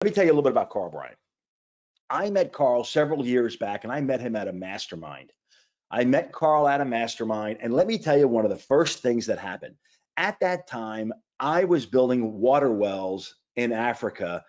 Let me tell you a little bit about Karl Bryan. I met Karl several years back, and I met him at a mastermind. I met Karl at a mastermind, and let me tell you one of the first things that happened. At that time, I was building water wells in Africa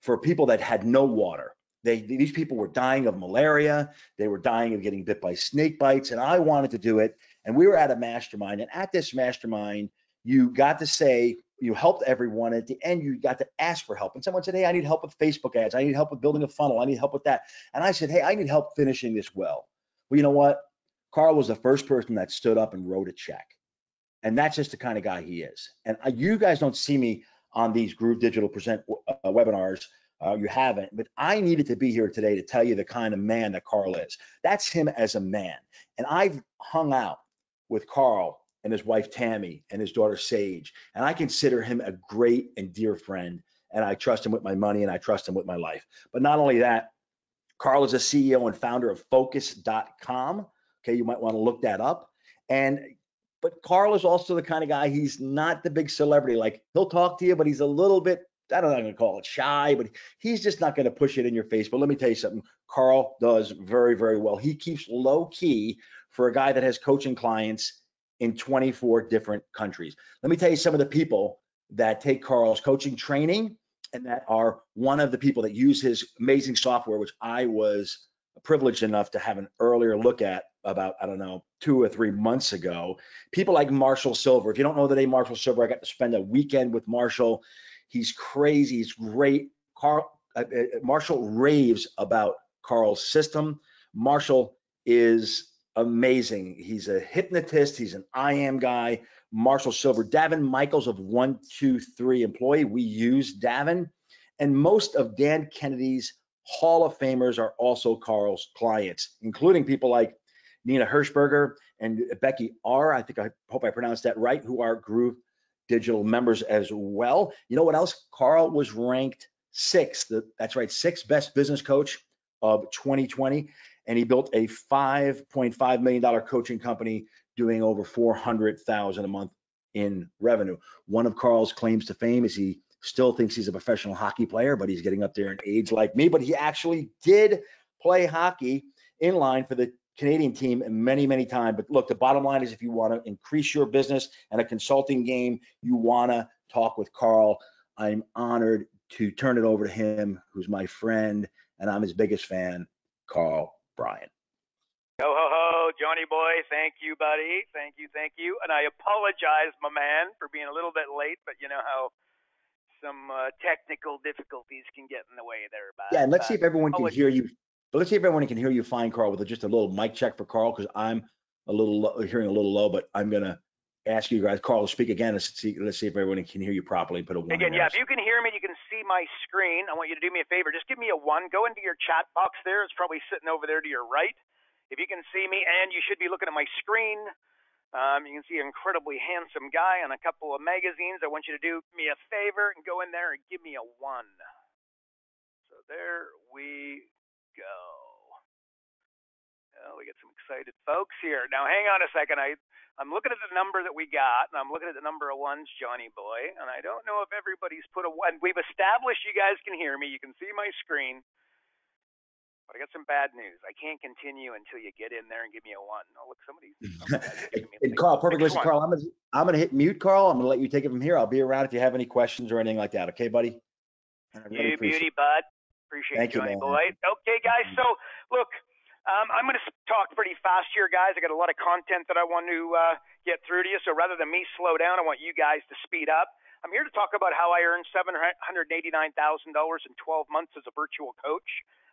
for people that had no water. These people were dying of malaria. They were dying of getting bit by snake bites, and I wanted to do it. And we were at a mastermind, and at this mastermind, you got to say, you helped everyone. At the end, you got to ask for help. And someone said, hey, I need help with Facebook ads. I need help with building a funnel. I need help with that. And I said, hey, I need help finishing this well. Well, you know what? Karl was the first person that stood up and wrote a check. And that's just the kind of guy he is. And you guys don't see me on these Groove Digital Present webinars. You haven't, but I needed to be here today to tell you the kind of man that Karl is. That's him as a man. And I've hung out with Karl and his wife Tammy and his daughter Sage, and I consider him a great and dear friend. And I trust him with my money, and I trust him with my life. But not only that, Karl is a CEO and founder of Focus.com. Okay, you might want to look that up. But Karl is also the kind of guy, he's not the big celebrity. Like, he'll talk to you, but he's a little bit, I don't know, I'm going to call it shy, but he's just not going to push it in your face. But let me tell you something, Karl does very, very well. He keeps low key for a guy that has coaching clients in 24 different countries. Let me tell you some of the people that take Karl's coaching training and that are one of the people that use his amazing software, which I was privileged enough to have an earlier look at about, I don't know, 2 or 3 months ago. People like Marshall Silver. If you don't know the name Marshall Silver, I got to spend a weekend with Marshall. He's crazy. He's great. Marshall raves about Karl's system. Marshall is amazing. He's a hypnotist. He's an I am guy. Marshall Silver. Davin Michaels of 123 Employee. We use Davin. And most of Dan Kennedy's Hall of Famers are also Karl's clients, including people like Nina Hirschberger and Becky R. I hope I pronounced that right, who are Groove Digital members as well. You know what else? Karl was ranked 6th. That's right, 6th best business coach of 2020. And he built a $5.5 million coaching company doing over $400,000 a month in revenue. One of Karl's claims to fame is he still thinks he's a professional hockey player, but he's getting up there in age like me. But he actually did play hockey in line for the Canadian team many, many times. But look, the bottom line is if you want to increase your business and a consulting game, you want to talk with Karl. I'm honored to turn it over to him, who's my friend, and I'm his biggest fan, Karl Bryan. Ho, ho, ho, Johnny boy. Thank you, buddy. Thank you. And I apologize, my man, for being a little bit late, but you know how some technical difficulties can get in the way there. Yeah, and let's see if everyone can hear you. But let's see if everyone can hear you fine, Karl, with just a little mic check for Karl, because I'm hearing a little low, but I'm going to ask you guys, Karl, to speak again. Let's see if everyone can hear you properly. Put a 1 again, yeah, if you can hear me, you can see my screen. I want you to do me a favor. Just give me a 1. Go into your chat box there. It's probably sitting over there to your right. If you can see me, and you should be looking at my screen. You can see an incredibly handsome guy on a couple of magazines. I want you to do me a favor and go in there and give me a 1. So there we go. Oh, we get some excited folks here. Now, hang on a second. I'm looking at the number that we got, and I'm looking at the number of 1s, Johnny boy, and I don't know if everybody's put a 1. We've established you guys can hear me. You can see my screen. But I got some bad news. I can't continue until you get in there and give me a 1. Oh, look, somebody's and Karl, perfect. Listen, Karl, I'm gonna hit mute, Karl. I'm gonna let you take it from here. I'll be around if you have any questions or anything like that. Okay, buddy? You beauty, bud. Appreciate you, Johnny boy. Okay, guys. So look, I'm gonna talk pretty fast here, guys. I got a lot of content that I want to get through to you. So rather than me slow down, I want you guys to speed up. I'm here to talk about how I earned $789,000 in 12 months as a virtual coach.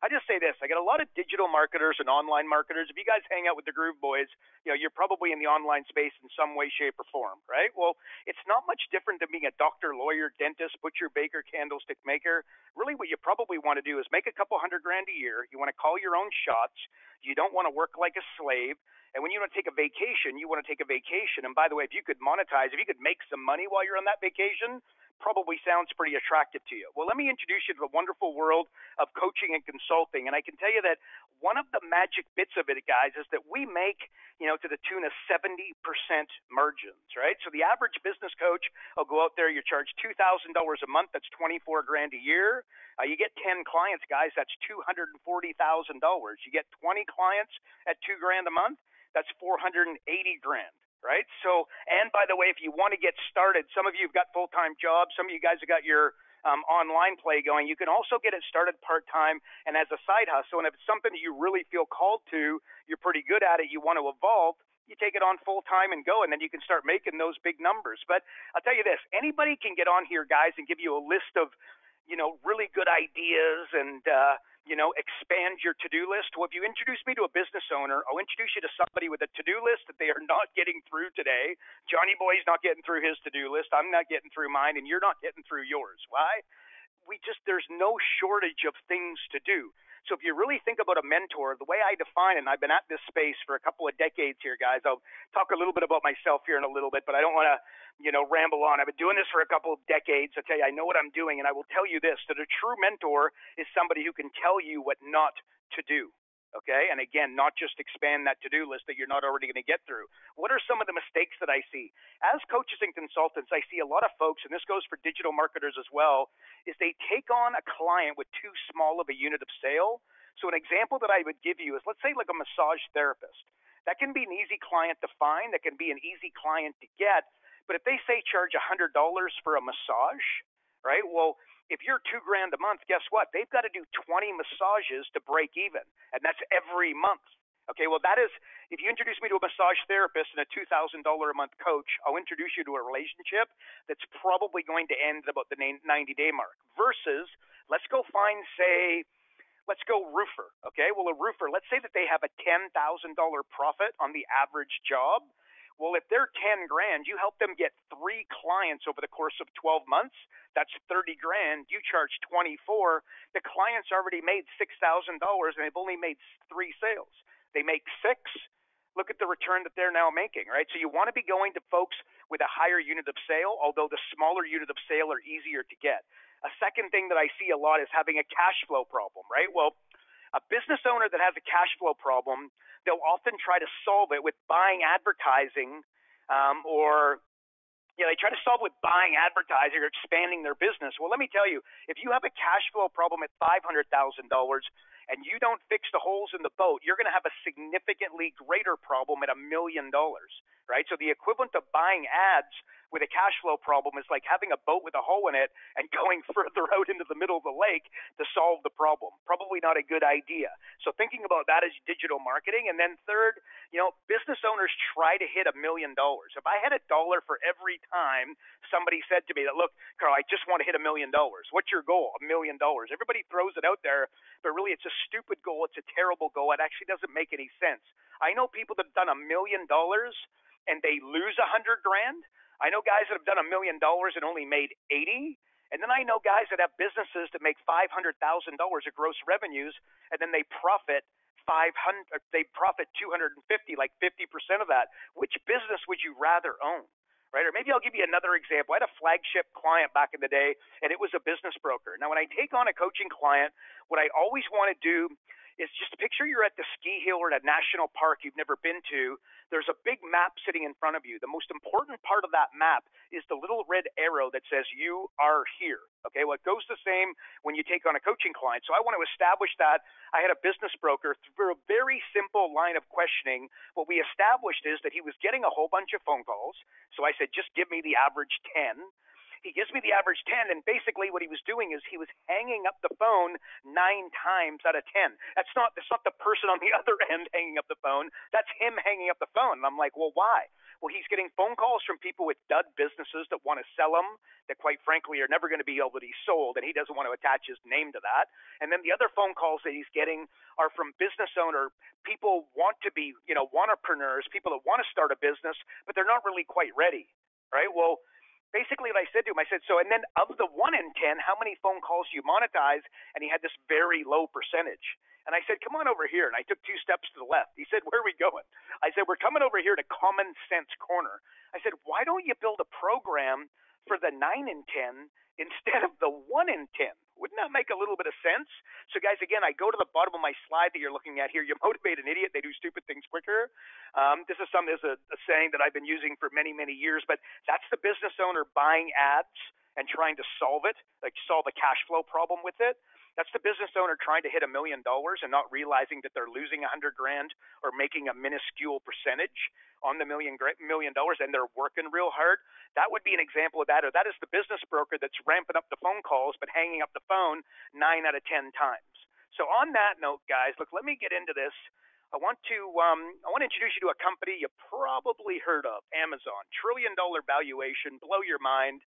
I just say this, I got a lot of digital marketers and online marketers. If you guys hang out with the Groove Boys, you know, you're probably in the online space in some way, shape, or form, right? Well, it's not much different than being a doctor, lawyer, dentist, butcher, baker, candlestick maker. Really what you probably want to do is make a couple $100,000 a year. You want to call your own shots. You don't want to work like a slave. And when you want to take a vacation, you want to take a vacation. And by the way, if you could monetize, if you could make some money while you're on that vacation, probably sounds pretty attractive to you. Well, let me introduce you to the wonderful world of coaching and consulting. And I can tell you that one of the magic bits of it, guys, is that we make, to the tune of 70% margins, right? So the average business coach will go out there, you charge $2,000 a month, that's 24 grand a year. You get 10 clients, guys, that's $240,000. You get 20 clients at $2,000 a month, that's 480 grand. Right. So, and by the way, if you want to get started, some of you have got full-time jobs. Some of you guys have got your online play going. You can also get it started part-time and as a side hustle. And if it's something that you really feel called to, you're pretty good at it, you want to evolve, you take it on full-time and go, and then you can start making those big numbers. But I'll tell you this, anybody can get on here, guys, and give you a list of, really good ideas and, expand your to-do list. Well, if you introduce me to a business owner, I'll introduce you to somebody with a to-do list that they are not getting through today. Johnny Boy's not getting through his to-do list. I'm not getting through mine, and you're not getting through yours. Why? There's no shortage of things to do. So if you really think about a mentor, the way I define it, and I've been at this space for a couple of decades here, guys. I'll talk a little bit about myself here in a little bit, but I don't want to, ramble on. I've been doing this for a couple of decades. I tell you, I know what I'm doing, and I will tell you this, that a true mentor is somebody who can tell you what not to do. Okay. And again, not just expand that to-do list that you're not already going to get through. What are some of the mistakes that I see? As coaches and consultants, I see a lot of folks, and this goes for digital marketers as well, is they take on a client with too small of a unit of sale. So an example that I would give you is, let's say like a massage therapist. That can be an easy client to find. That can be an easy client to get. But if they say charge $100 for a massage, right? Well, if you're $2,000 a month, guess what? They've got to do 20 massages to break even, and that's every month. Okay, well, that is, if you introduce me to a massage therapist and a $2,000 a month coach, I'll introduce you to a relationship that's probably going to end at about the 90-day mark. Versus, let's go find, say, let's go roofer. Okay, well, a roofer, let's say that they have a $10,000 profit on the average job. Well, if they're 10 grand, you help them get 3 clients over the course of 12 months. That's 30 grand. You charge 24. The client's already made $6,000 and they've only made 3 sales. They make 6. Look at the return that they're now making, right? So you want to be going to folks with a higher unit of sale, although the smaller unit of sale are easier to get. A second thing that I see a lot is having a cash flow problem, right? Well, a business owner that has a cash flow problem, they'll often try to solve it with buying advertising they try to solve with buying advertising or expanding their business. Well, let me tell you, if you have a cash flow problem at $500,000 and you don't fix the holes in the boat, you're going to have a significantly greater problem at $1 million, right? So the equivalent of buying ads with a cash flow problem is like having a boat with a hole in it and going further out into the middle of the lake to solve the problem. Probably not a good idea. So thinking about that as digital marketing. And then third, business owners try to hit $1 million. If I had $1 for every time somebody said to me that, look, Karl, I just want to hit $1 million. What's your goal? $1 million. Everybody throws it out there, but really it's a stupid goal. It's a terrible goal. It actually doesn't make any sense. I know people that have done $1 million and they lose 100 grand. I know guys that have done $1 million and only made 80. And then I know guys that have businesses that make $500,000 of gross revenues, and then they profit 250, like 50% of that. Which business would you rather own? Right? Or maybe I'll give you another example. I had a flagship client back in the day, and it was a business broker. Now, when I take on a coaching client, what I always want to do is just picture you're at the ski hill or at a national park you've never been to. There's a big map sitting in front of you. The most important part of that map is the little red arrow that says you are here. Okay, well, it goes the same when you take on a coaching client. So I want to establish that. I had a business broker through a very simple line of questioning. What we established is that he was getting a whole bunch of phone calls. So I said, just give me the average 10. He gives me the average 10, and basically what he was doing is he was hanging up the phone 9 times out of 10. That's not the person on the other end hanging up the phone. That's him hanging up the phone. And I'm like, well, why? Well, he's getting phone calls from people with dud businesses that want to sell him, that quite frankly are never going to be able to be sold, and he doesn't want to attach his name to that. And then the other phone calls that he's getting are from business owner people want to be, entrepreneurs, people that want to start a business, but they're not really quite ready, right? Well, basically what I said to him, I said, so, and then of the 1 in 10, how many phone calls do you monetize? And he had this very low percentage. And I said, come on over here. And I took 2 steps to the left. He said, where are we going? I said, we're coming over here to Common Sense Corner. I said, why don't you build a program for the 9 in 10 instead of the 1 in 10. Wouldn't that make a little bit of sense? So guys, again, I go to the bottom of my slide that you're looking at here. You motivate an idiot, they do stupid things quicker. This is a saying that I've been using for many, many years, but that's the business owner buying ads and trying to solve it, like solve a cash flow problem with it. That's the business owner trying to hit $1 million and not realizing that they're losing $100,000 or making a minuscule percentage on the $1 million, and they're working real hard. That would be an example of that. Or that is the business broker that's ramping up the phone calls but hanging up the phone 9 out of 10 times. So on that note, guys, look, let me get into this. I want to introduce you to a company you probably heard of, Amazon. $1 trillion valuation, blow your mind.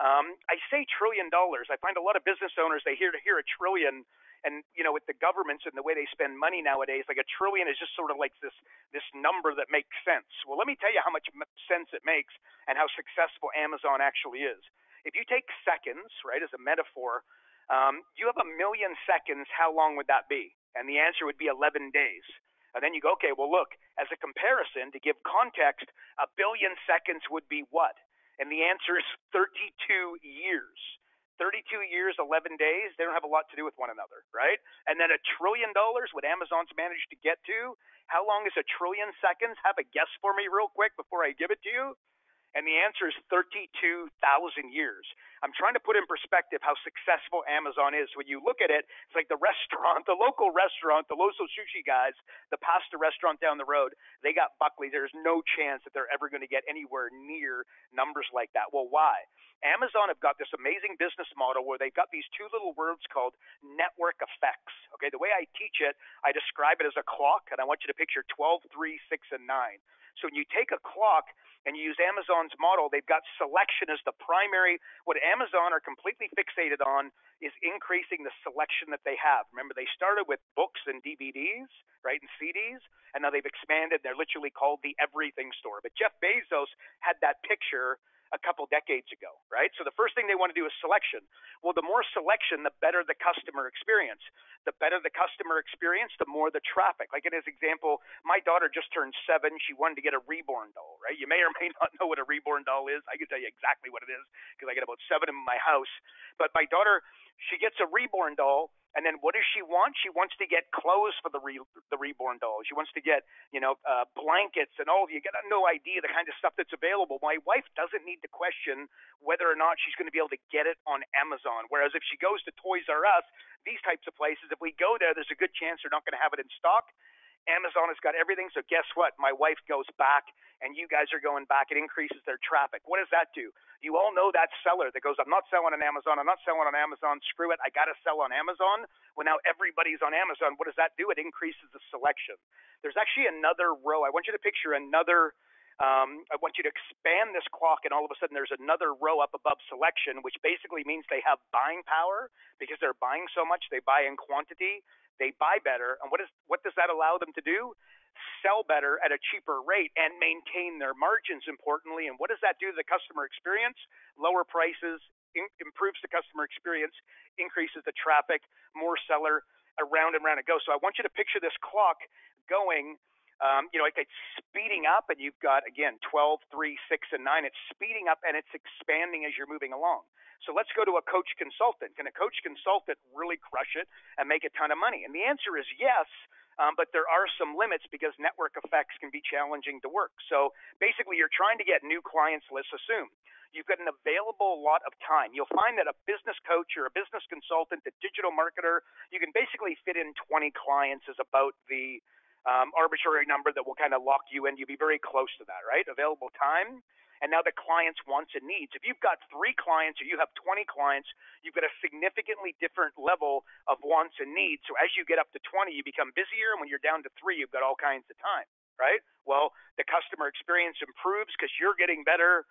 I say $1 trillion. I find a lot of business owners, they hear a trillion, and with the governments and the way they spend money nowadays, like $1 trillion is just sort of like this number that makes sense. Well, let me tell you how much sense it makes and how successful Amazon actually is. If you take seconds, right, as a metaphor, you have 1 million seconds, how long would that be? And the answer would be 11 days. And then you go, okay, well, look, as a comparison, to give context, 1 billion seconds would be what? And the answer is 32 years. 32 years, 11 days, they don't have a lot to do with one another, right? And then $1 trillion, what Amazon's managed to get to, how long is 1 trillion seconds? Have a guess for me real quick before I give it to you. And the answer is 32,000 years. I'm trying to put in perspective how successful Amazon is. When you look at it, it's like the restaurant, the local restaurant, the Loso Sushi guys, the pasta restaurant down the road, they got Buckley. There's no chance that they're ever going to get anywhere near numbers like that. Well, why? Amazon have got this amazing business model where they've got these two little words called network effects. Okay, the way I teach it, I describe it as a clock, and I want you to picture 12, 3, 6, and 9. So when you take a clock and you use Amazon's model, they've got selection as the primary. What Amazon are completely fixated on is increasing the selection that they have. Remember, they started with books and DVDs, right, and CDs, and now they've expanded. They're literally called the everything store. But Jeff Bezos had that picture a couple decades ago, right? So the first thing they want to do is selection. Well, the more selection, the better the customer experience. The better the customer experience, the more the traffic. Like in his example, my daughter just turned 7. She wanted to get a reborn doll, right? You may or may not know what a reborn doll is. I can tell you exactly what it is because I get about 7 in my house. But my daughter, she gets a reborn doll. And then what does she want? She wants to get clothes for the reborn doll. She wants to get, blankets and all. You got no idea the kind of stuff that's available. My wife doesn't need to question whether or not she's going to be able to get it on Amazon. Whereas if she goes to Toys R Us, these types of places, if we go there, there's a good chance they're not going to have it in stock. Amazon has got everything. So guess what? My wife goes back and you guys are going back. It increases their traffic. What does that do? You all know that seller that goes, I'm not selling on Amazon. I'm not selling on Amazon. Screw it. I got to sell on Amazon. Well, now everybody's on Amazon. What does that do? It increases the selection. There's actually another row. I want you to picture another. I want you to expand this clock, and all of a sudden there's another row up above selection, which basically means they have buying power because they're buying so much. They buy in quantity. They buy better. And what does that allow them to do? Sell better at a cheaper rate and maintain their margins, importantly. And what does that do to the customer experience? Lower prices, improves the customer experience, increases the traffic, more seller, around and around it goes. So I want you to picture this clock going, like it's speeding up, and you've got, again, 12, 3, 6, and 9. It's speeding up, and it's expanding as you're moving along. So let's go to a coach consultant. Can a coach consultant really crush it and make a ton of money? And the answer is yes, but there are some limits because network effects can be challenging to work. So basically, you're trying to get new clients. Let's assume you've got an available lot of time. You'll find that a business coach or a business consultant, a digital marketer, you can basically fit in 20 clients is about the arbitrary number that will kind of lock you in. You'll be very close to that, right? Available time. And now the client's wants and needs. If you've got 3 clients or you have 20 clients, you've got a significantly different level of wants and needs. So as you get up to 20, you become busier. And when you're down to 3, you've got all kinds of time, right? Well, the customer experience improves because you're getting better.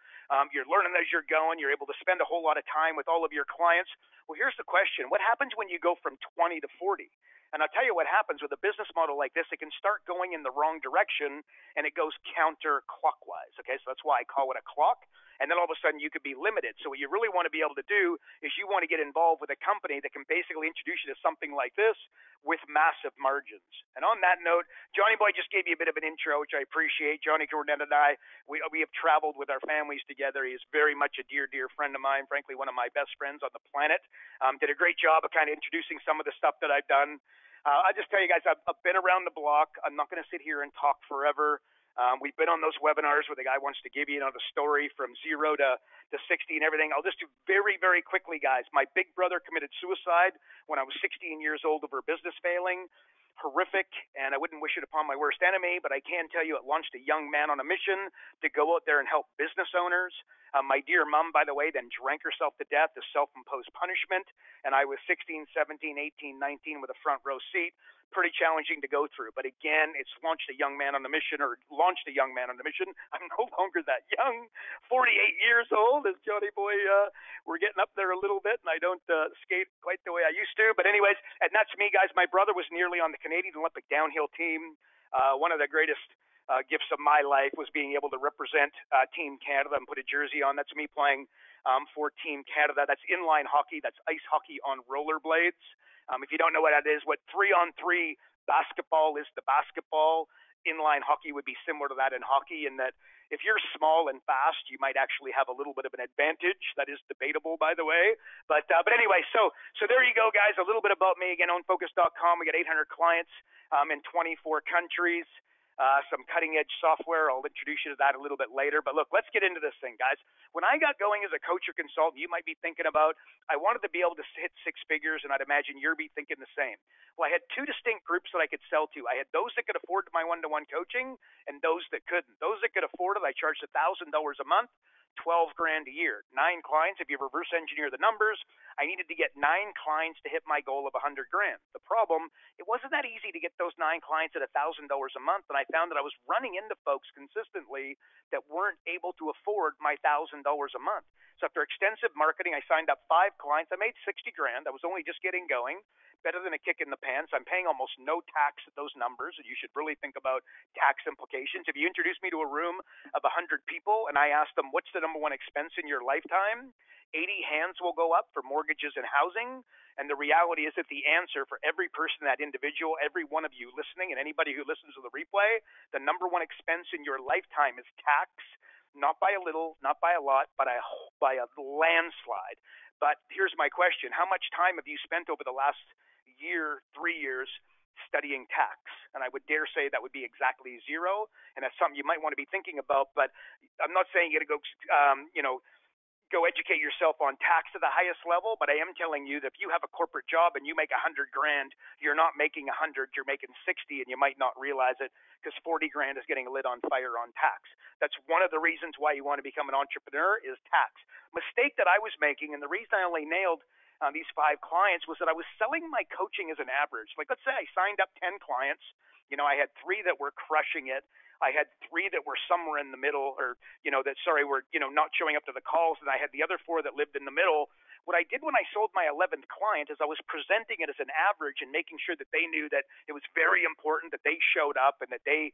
You're learning as you're going. You're able to spend a whole lot of time with all of your clients. Well, here's the question. What happens when you go from 20 to 40? And I'll tell you what happens with a business model like this. It can start going in the wrong direction, and it goes counterclockwise. Okay, so that's why I call it a clock. and then all of a sudden you could be limited. So what you really want to be able to do is you want to get involved with a company that can basically introduce you to something like this with massive margins. And on that note, Johnny Boy just gave you a bit of an intro, which I appreciate. Johnny Cornette and I, we have traveled with our families together. He is very much a dear, dear friend of mine, frankly, one of my best friends on the planet. Did a great job of kind of introducing some of the stuff that I've done. I just tell you guys, I've been around the block. I'm not going to sit here and talk forever. We've been on those webinars where the guy wants to give you, the story from 0 to 60 and everything. I'll just do very, very quickly, guys. My big brother committed suicide when I was 16 years old over business failing. Horrific, and I wouldn't wish it upon my worst enemy, but I can tell you it launched a young man on a mission to go out there and help business owners. My dear mom, by the way, then drank herself to death as self-imposed punishment, and I was 16, 17, 18, 19 with a front row seat. Pretty challenging to go through, but again, it's launched a young man on the mission, or launched a young man on the mission. I'm no longer that young, 48 years old, as Johnny Boy. We're getting up there a little bit, and I don't skate quite the way I used to. But anyways, and that's me, guys. My brother was nearly on the Canadian Olympic downhill team. One of the greatest gifts of my life was being able to represent Team Canada and put a jersey on. That's me playing for Team Canada. That's inline hockey. That's ice hockey on rollerblades. If you don't know what that is, what 3-on-3 basketball is to basketball, inline hockey would be similar to that in hockey, in that if you're small and fast, you might actually have a little bit of an advantage. That is debatable, by the way. But anyway, so there you go, guys. A little bit about me. Again, ownfocus.com. We got 800 clients in 24 countries. Some cutting-edge software. I'll introduce you to that a little bit later. But look, let's get into this thing, guys. When I got going as a coach or consultant, you might be thinking about, I wanted to be able to hit six figures, and I'd imagine you'll be thinking the same. Well, I had two distinct groups that I could sell to. I had those that could afford my one-to-one coaching and those that couldn't. Those that could afford it, I charged $1,000 a month. 12 grand a year, 9 clients. If you reverse engineer the numbers, I needed to get 9 clients to hit my goal of 100 grand. The problem, it wasn't that easy to get those 9 clients at $1,000 a month. And I found that I was running into folks consistently that weren't able to afford my $1,000 a month. So after extensive marketing, I signed up 5 clients. I made 60 grand. I was only just getting going. Better than a kick in the pants. I'm paying almost no tax at those numbers, and you should really think about tax implications. If you introduce me to a room of 100 people and I ask them, what's the number one expense in your lifetime? 80 hands will go up for mortgages and housing. And the reality is that the answer for every person, that individual, every one of you listening, and anybody who listens to the replay, the number one expense in your lifetime is tax. Not by a little, not by a lot, but by a landslide. But here's my question. How much time have you spent over the last year, 3 years, studying tax? And I would dare say that would be exactly 0. And that's something you might want to be thinking about. But I'm not saying you got to go, go educate yourself on tax to the highest level, but I am telling you that if you have a corporate job and you make 100 grand, you're not making 100, you're making 60, and you might not realize it because 40 grand is getting lit on fire on tax. That's one of the reasons why you want to become an entrepreneur is tax. Mistake that I was making, and the reason I only nailed these 5 clients was that I was selling my coaching as an average. Like, let's say I signed up 10 clients. I had 3 that were crushing it. I had 3 that were somewhere in the middle, or, were, not showing up to the calls. And I had the other 4 that lived in the middle. What I did when I sold my 11th client is I was presenting it as an average and making sure that they knew that it was very important that they showed up and that they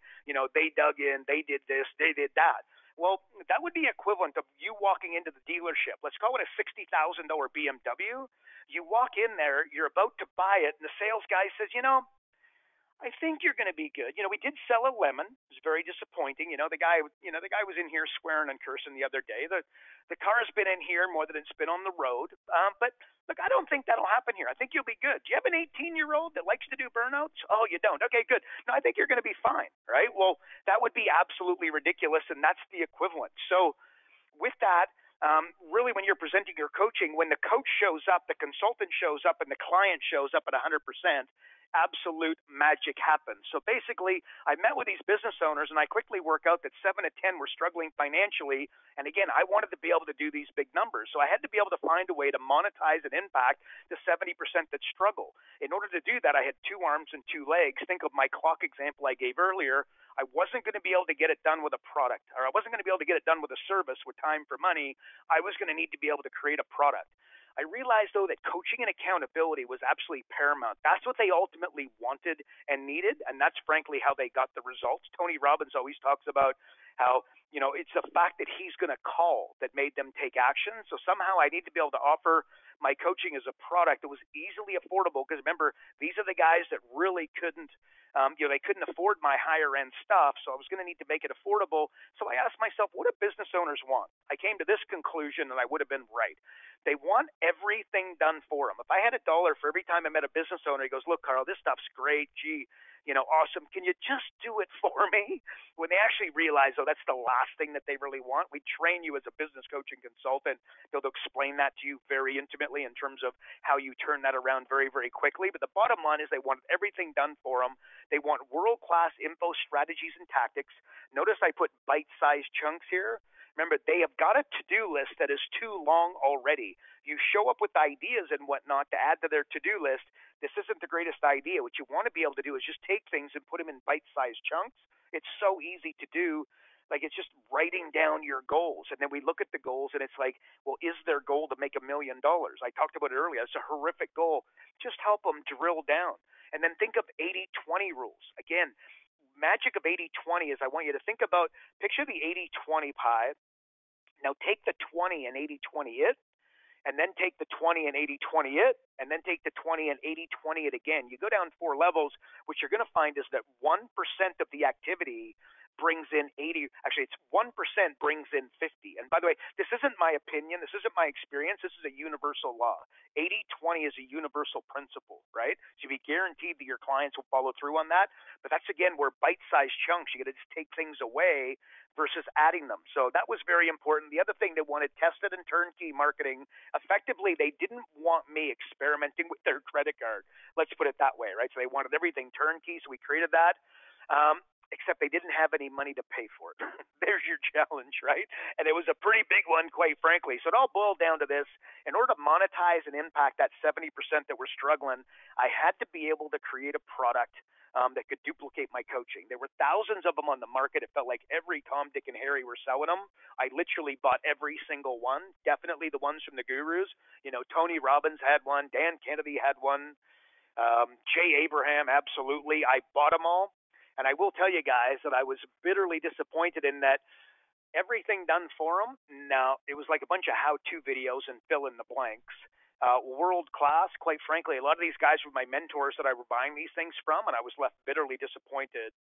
dug in, they did this, they did that. Well, that would be equivalent of you walking into the dealership. Let's call it a $60,000 BMW. You walk in there, you're about to buy it, and the sales guy says, I think you're going to be good. We did sell a lemon. It was very disappointing. The guy was in here swearing and cursing the other day. The car's been in here more than it's been on the road. But look, I don't think that'll happen here. I think you'll be good. Do you have an 18-year-old that likes to do burnouts? Oh, you don't. Okay, good. No, I think you're going to be fine, right? Well, that would be absolutely ridiculous, and that's the equivalent. So with that, really when you're presenting your coaching, when the coach shows up, the consultant shows up, and the client shows up at 100%, absolute magic happens. So basically, I met with these business owners, and I quickly worked out that 7 to 10 were struggling financially. And again, I wanted to be able to do these big numbers. So I had to be able to find a way to monetize and impact the 70% that struggle. In order to do that, I had 2 arms and 2 legs. Think of my clock example I gave earlier. I wasn't going to be able to get it done with a product, or I wasn't going to be able to get it done with a service with time for money. I was going to need to be able to create a product. I realized, though, that coaching and accountability was absolutely paramount. That's what they ultimately wanted and needed, and that's frankly how they got the results. Tony Robbins always talks about how, it's the fact that he's going to call that made them take action. So somehow I need to be able to offer my coaching as a product that was easily affordable, because remember, these are the guys that really couldn't they couldn't afford my higher end stuff, so I was going to need to make it affordable. So I asked myself, what do business owners want? I came to this conclusion, and I would have been right. They want everything done for them. If I had $1 for every time I met a business owner, he goes, look, Karl, this stuff's great. Gee, awesome. Can you just do it for me? When they actually realize, oh, that's the last thing that they really want. We train you as a business coaching consultant, be able to explain that to you very intimately in terms of how you turn that around very, very quickly. But the bottom line is they want everything done for them. They want world-class info, strategies, and tactics. Notice I put bite-sized chunks here. Remember, they have got a to-do list that is too long already. You show up with ideas and whatnot to add to their to-do list. This isn't the greatest idea. What you want to be able to do is just take things and put them in bite-sized chunks. It's so easy to do. Like, it's just writing down your goals. And then we look at the goals, and it's like, well, is their goal to make $1 million? I talked about it earlier. It's a horrific goal. Just help them drill down. And then think of 80-20 rules. Again, magic of 80-20 is I want you to think about, picture the 80-20 pie. Now take the 20 and 80-20 it, and then take the 20 and 80-20 it, and then take the 20 and 80-20 it again. You go down 4 levels. What you're going to find is that 1% of the activity brings in 80, actually it's 1% brings in 50. And by the way, this isn't my opinion, this isn't my experience, this is a universal law. 80-20 is a universal principle, right? So you be guaranteed that your clients will follow through on that. But that's again where bite-sized chunks, you got to just take things away versus adding them. So that was very important. The other thing they wanted, tested and turnkey marketing. Effectively, they didn't want me experimenting with their credit card. Let's put it that way, right? So they wanted everything turnkey, so we created that. Except they didn't have any money to pay for it. There's your challenge, right? And it was a pretty big one, quite frankly. So it all boiled down to this. In order to monetize and impact that 70% that were struggling, I had to be able to create a product that could duplicate my coaching. There were thousands of them on the market. It felt like every Tom, Dick, and Harry were selling them. I literally bought every single one, definitely the ones from the gurus. Tony Robbins had one. Dan Kennedy had one. Jay Abraham, absolutely. I bought them all. And I will tell you guys that I was bitterly disappointed in that everything done for them. Now, it was like a bunch of how-to videos and fill in the blanks. World class, quite frankly. A lot of these guys were my mentors that I were buying these things from, and I was left bitterly disappointed.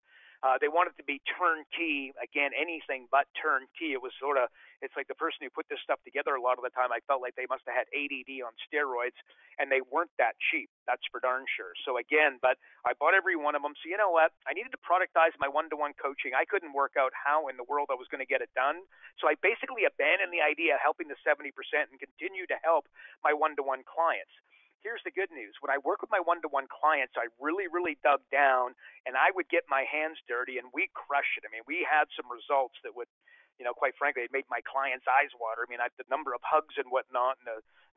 They wanted to be turnkey, again, anything but turnkey. It was it's like the person who put this stuff together a lot of the time, I felt like they must have had ADD on steroids, and they weren't that cheap. That's for darn sure. So again, but I bought every one of them. So you know what? I needed to productize my one-to-one coaching. I couldn't work out how in the world I was going to get it done. So I basically abandoned the idea of helping the 70% and continue to help my one-to-one clients. Here's the good news. When I work with my one-to-one clients, I really, really dug down, and I would get my hands dirty, and we crushed it. I mean, we had some results that would, quite frankly, it made my clients' eyes water. I mean, the number of hugs and whatnot, and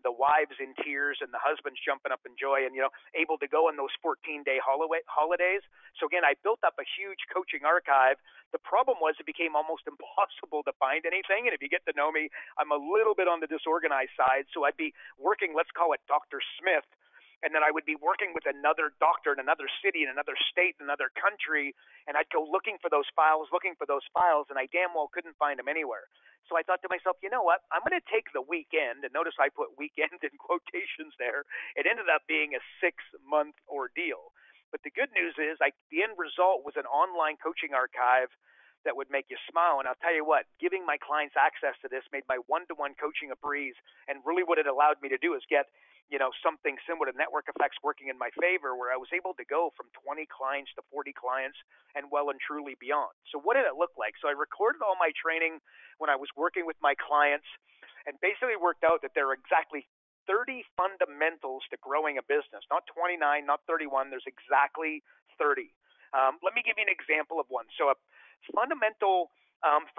the wives in tears, and the husbands jumping up in joy, and, able to go on those 14-day holidays. So again, I built up a huge coaching archive. The problem was it became almost impossible to find anything. And if you get to know me, I'm a little bit on the disorganized side. So I'd be working, let's call it Dr. Smith, and then I would be working with another doctor in another city, in another state, in another country, and I'd go looking for those files, and I damn well couldn't find them anywhere. So I thought to myself, you know what? I'm going to take the weekend, and notice I put weekend in quotations there. It ended up being a 6-month ordeal. But the good news is the end result was an online coaching archive that would make you smile. And I'll tell you what, giving my clients access to this made my one-to-one coaching a breeze. And really what it allowed me to do is get, something similar to network effects working in my favor, where I was able to go from 20 clients to 40 clients and well and truly beyond. So what did it look like? So I recorded all my training when I was working with my clients, and basically worked out that there are exactly 30 fundamentals to growing a business, not 29, not 31. There's exactly 30. Let me give you an example of one. So a fundamental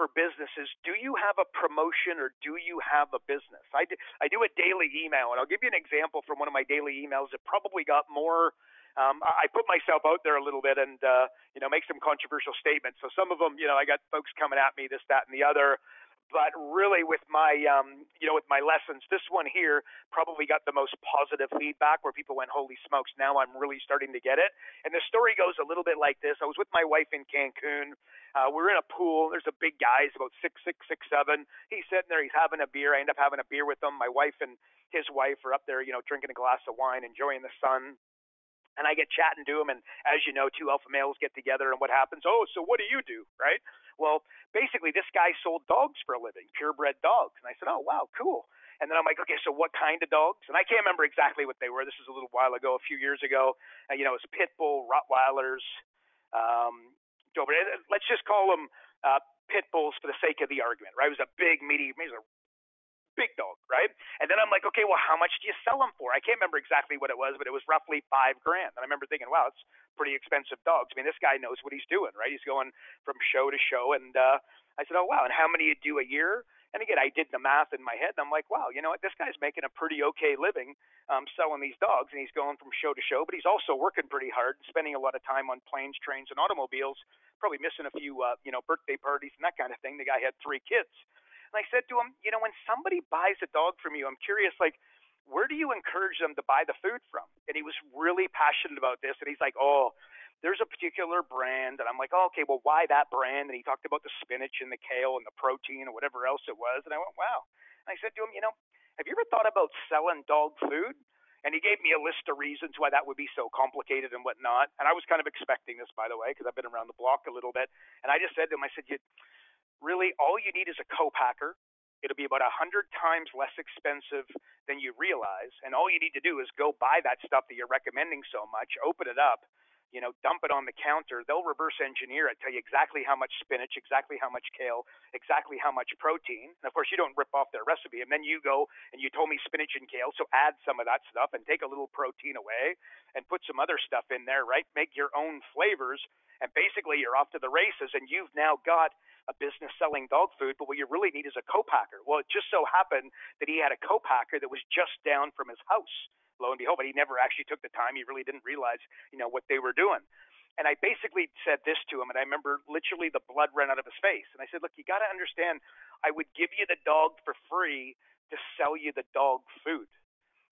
for businesses, do you have a promotion or do you have a business? I do a daily email, and I'll give you an example from one of my daily emails that probably got more. I put myself out there a little bit and, make some controversial statements. So some of them, I got folks coming at me, this, that, and the other. But really, with my, with my lessons, this one here probably got the most positive feedback, where people went, "Holy smokes! Now I'm really starting to get it." And the story goes a little bit like this: I was with my wife in Cancun. We're in a pool. There's a big guy. He's about 6'6", 6'7". He's sitting there. He's having a beer. I end up having a beer with him. My wife and his wife are up there, drinking a glass of wine, enjoying the sun. And I get chatting to him, and as you know, two alpha males get together, and what happens? "Oh, so what do you do?" Right? Well, basically, this guy sold dogs for a living, purebred dogs. And I said, "Oh, wow, cool." And then I'm like, "Okay, so what kind of dogs?" And I can't remember exactly what they were. This is a little while ago, a few years ago. It was pit bull, Rottweilers. Let's just call them pit bulls for the sake of the argument, right? It was a big, meaty, he was a big dog, right? And then I'm like, "Okay, well, how much do you sell them for?" I can't remember exactly what it was, but it was roughly $5,000. And I remember thinking, wow, it's pretty expensive dogs. I mean, this guy knows what he's doing, right? He's going from show to show. And I said, "Oh, wow. And how many you do a year?" And again, I did the math in my head, and I'm like, wow, you know what? This guy's making a pretty okay living selling these dogs, and he's going from show to show, but he's also working pretty hard and spending a lot of time on planes, trains, and automobiles, probably missing a few, birthday parties and that kind of thing. The guy had 3 kids. And I said to him, when somebody buys a dog from you, I'm curious, like, where do you encourage them to buy the food from? And he was really passionate about this. And he's like, "Oh, there's a particular brand." And I'm like, "Oh, okay, well, why that brand?" And he talked about the spinach and the kale and the protein and whatever else it was. And I went, wow. And I said to him, "Have you ever thought about selling dog food?" And he gave me a list of reasons why that would be so complicated and whatnot. And I was kind of expecting this, by the way, because I've been around the block a little bit. And I just said to him, I said, really, all you need is a co-packer. It'll be about 100 times less expensive than you realize. And all you need to do is go buy that stuff that you're recommending so much, open it up, dump it on the counter. They'll reverse engineer it, tell you exactly how much spinach, exactly how much kale, exactly how much protein. And of course, you don't rip off their recipe. And then you go and you told me spinach and kale, so add some of that stuff and take a little protein away and put some other stuff in there, right? Make your own flavors. And basically, you're off to the races, and you've now got a business selling dog food, but what you really need is a co-packer. Well, it just so happened that he had a co-packer that was just down from his house. Lo and behold, but he never actually took the time. He really didn't realize, what they were doing. And I basically said this to him, and I remember literally the blood ran out of his face. And I said, "Look, you got to understand, I would give you the dog for free to sell you the dog food."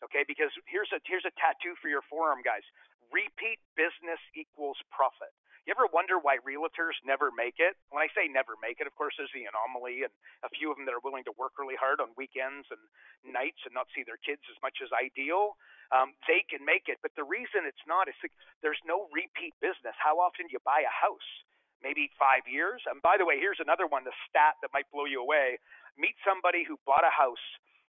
Okay, because here's a tattoo for your forearm, guys. Repeat business equals profit. You ever wonder why realtors never make it? When I say never make it, of course, there's the anomaly and a few of them that are willing to work really hard on weekends and nights and not see their kids as much as ideal. They can make it, but the reason it's not is there's no repeat business. How often do you buy a house? Maybe 5 years. And by the way, here's another one, the stat that might blow you away. Meet somebody who bought a house.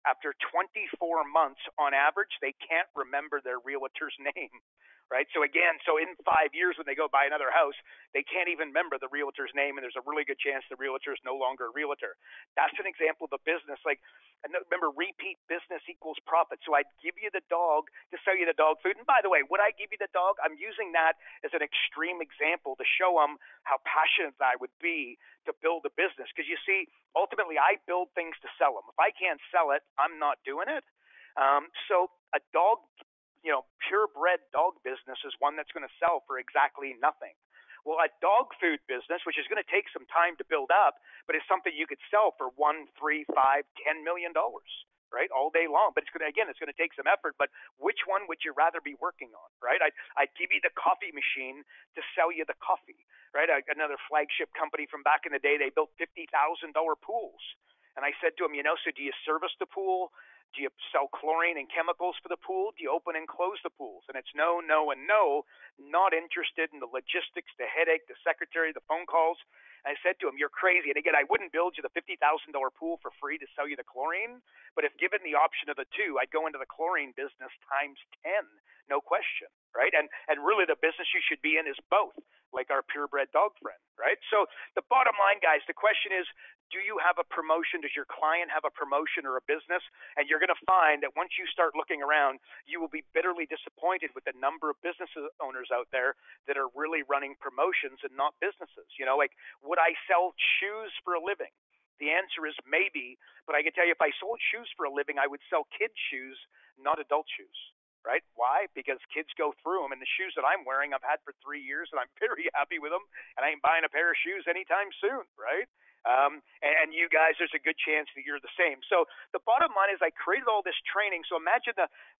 After 24 months, on average, they can't remember their realtor's name. Right? So again, in 5 years when they go buy another house, they can't even remember the realtor's name, and there's a really good chance the realtor is no longer a realtor. That's an example of a business. Like, and remember, repeat business equals profit. So I'd give you the dog to sell you the dog food. And by the way, would I give you the dog? I'm using that as an extreme example to show them how passionate I would be to build a business. Because you see, ultimately, I build things to sell them. If I can't sell it, I'm not doing it. So a dog, purebred dog business is one that's going to sell for exactly nothing. Well, a dog food business, which is going to take some time to build up, but it's something you could sell for $1, $3, $5, $10 million, right, all day long. But it's going to take some effort. But which one would you rather be working on, right? I'd give you the coffee machine to sell you the coffee, right? Another flagship company from back in the day, they built $50,000 pools. And I said to him, so do you service the pool? Do you sell chlorine and chemicals for the pool? Do you open and close the pools? And it's no, no, and no. Not interested in the logistics, the headache, the secretary, the phone calls. And I said to him, "You're crazy." And again, I wouldn't build you the $50,000 pool for free to sell you the chlorine. But if given the option of the two, I'd go into the chlorine business times 10, no question, right? And really the business you should be in is both, like our purebred dog friend, right? So the bottom line, guys, the question is, do you have a promotion? Does your client have a promotion or a business? And you're going to find that once you start looking around, you will be bitterly disappointed with the number of business owners out there that are really running promotions and not businesses. Like, would I sell shoes for a living? The answer is maybe, but I can tell you if I sold shoes for a living, I would sell kids' shoes, not adult shoes. Right? Why? Because kids go through them, and the shoes that I'm wearing I've had for 3 years, and I'm very happy with them, and I ain't buying a pair of shoes anytime soon, right? And you guys, there's a good chance that you're the same. So the bottom line is I created all this training. So imagine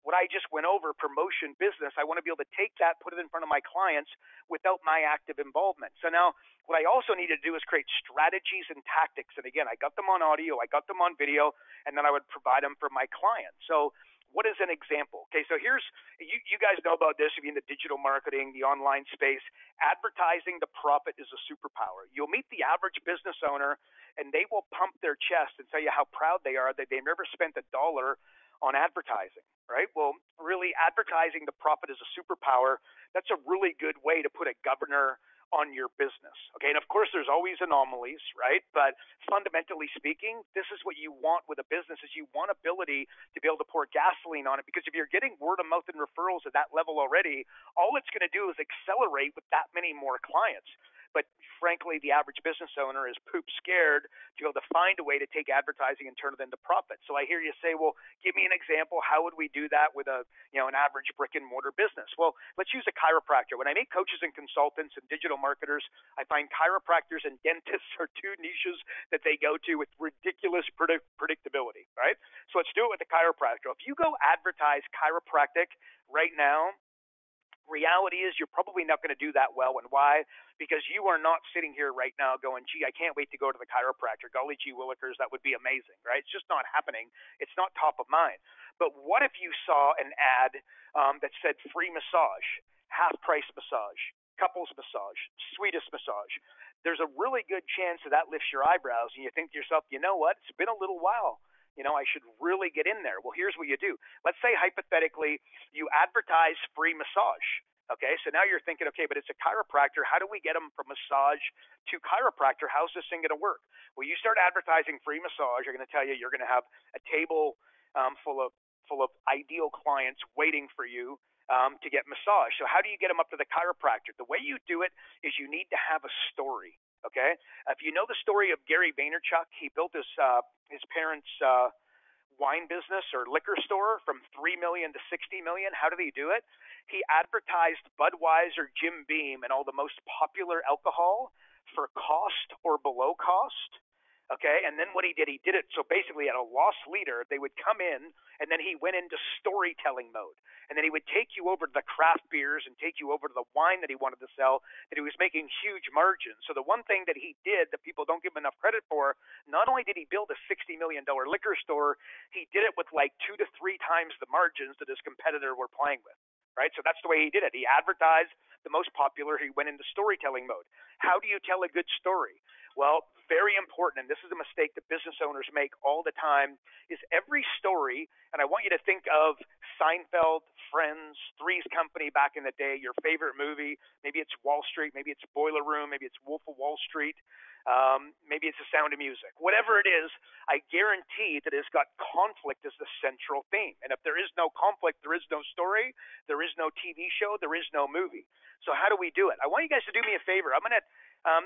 what I just went over, promotion business. I want to be able to take that, put it in front of my clients without my active involvement. So now what I also needed to do is create strategies and tactics. And again, I got them on audio, I got them on video, and then I would provide them for my clients. So what is an example? Okay, so here's, you guys know about this if you're in the digital marketing, the online space. Advertising the profit is a superpower. You'll meet the average business owner and they will pump their chest and tell you how proud they are that they've never spent $1 on advertising, right? Well, really advertising the profit is a superpower. That's a really good way to put a governor on your business. Okay, and of course there's always anomalies, right? But fundamentally speaking, this is what you want with a business is you want ability to be able to pour gasoline on it, because if you're getting word of mouth and referrals at that level already, all it's going to do is accelerate with that many more clients. But frankly, the average business owner is poop scared to be able to find a way to take advertising and turn it into profit. So I hear you say, well, give me an example. How would we do that with an average brick and mortar business? Well, let's use a chiropractor. When I meet coaches and consultants and digital marketers, I find chiropractors and dentists are two niches that they go to with ridiculous predictability, right? So let's do it with a chiropractor. If you go advertise chiropractic right now, reality is you're probably not going to do that well. And why? Because you are not sitting here right now going, gee, I can't wait to go to the chiropractor. Golly gee willikers, that would be amazing, right? It's just not happening. It's not top of mind. But what if you saw an ad that said free massage, half price massage, couples massage, sweetest massage? There's a really good chance that lifts your eyebrows and you think to yourself, you know what? It's been a little while. I should really get in there. Well, here's what you do. Let's say hypothetically you advertise free massage. Okay, so now you're thinking, okay, but it's a chiropractor. How do we get them from massage to chiropractor? How's this thing going to work? Well, you start advertising free massage. You're going to tell you you're going to have a table full of ideal clients waiting for you to get massage. So how do you get them up to the chiropractor? The way you do it is you need to have a story. Okay, if you know the story of Gary Vaynerchuk, he built his parents' wine business or liquor store from 3 million to 60 million. How did he do it? He advertised Budweiser, Jim Beam, and all the most popular alcohol for cost or below cost. Okay, and then what he did it so basically at a loss leader, they would come in and then he went into storytelling mode. And then he would take you over to the craft beers and take you over to the wine that he wanted to sell, that he was making huge margins. So the one thing that he did that people don't give him enough credit for, not only did he build a $60 million liquor store, he did it with like 2 to 3 times the margins that his competitor were playing with. Right? So that's the way he did it. He advertised the most popular. He went into storytelling mode. How do you tell a good story? Well, very important, and this is a mistake that business owners make all the time, is every story, and I want you to think of Seinfeld, Friends, Three's Company back in the day, your favorite movie, maybe it's Wall Street, maybe it's Boiler Room, maybe it's Wolf of Wall Street, maybe it's The Sound of Music. Whatever it is, I guarantee that it's got conflict as the central theme. And if there is no conflict, there is no story, there is no TV show, there is no movie. So how do we do it? I want you guys to do me a favor. I'm going to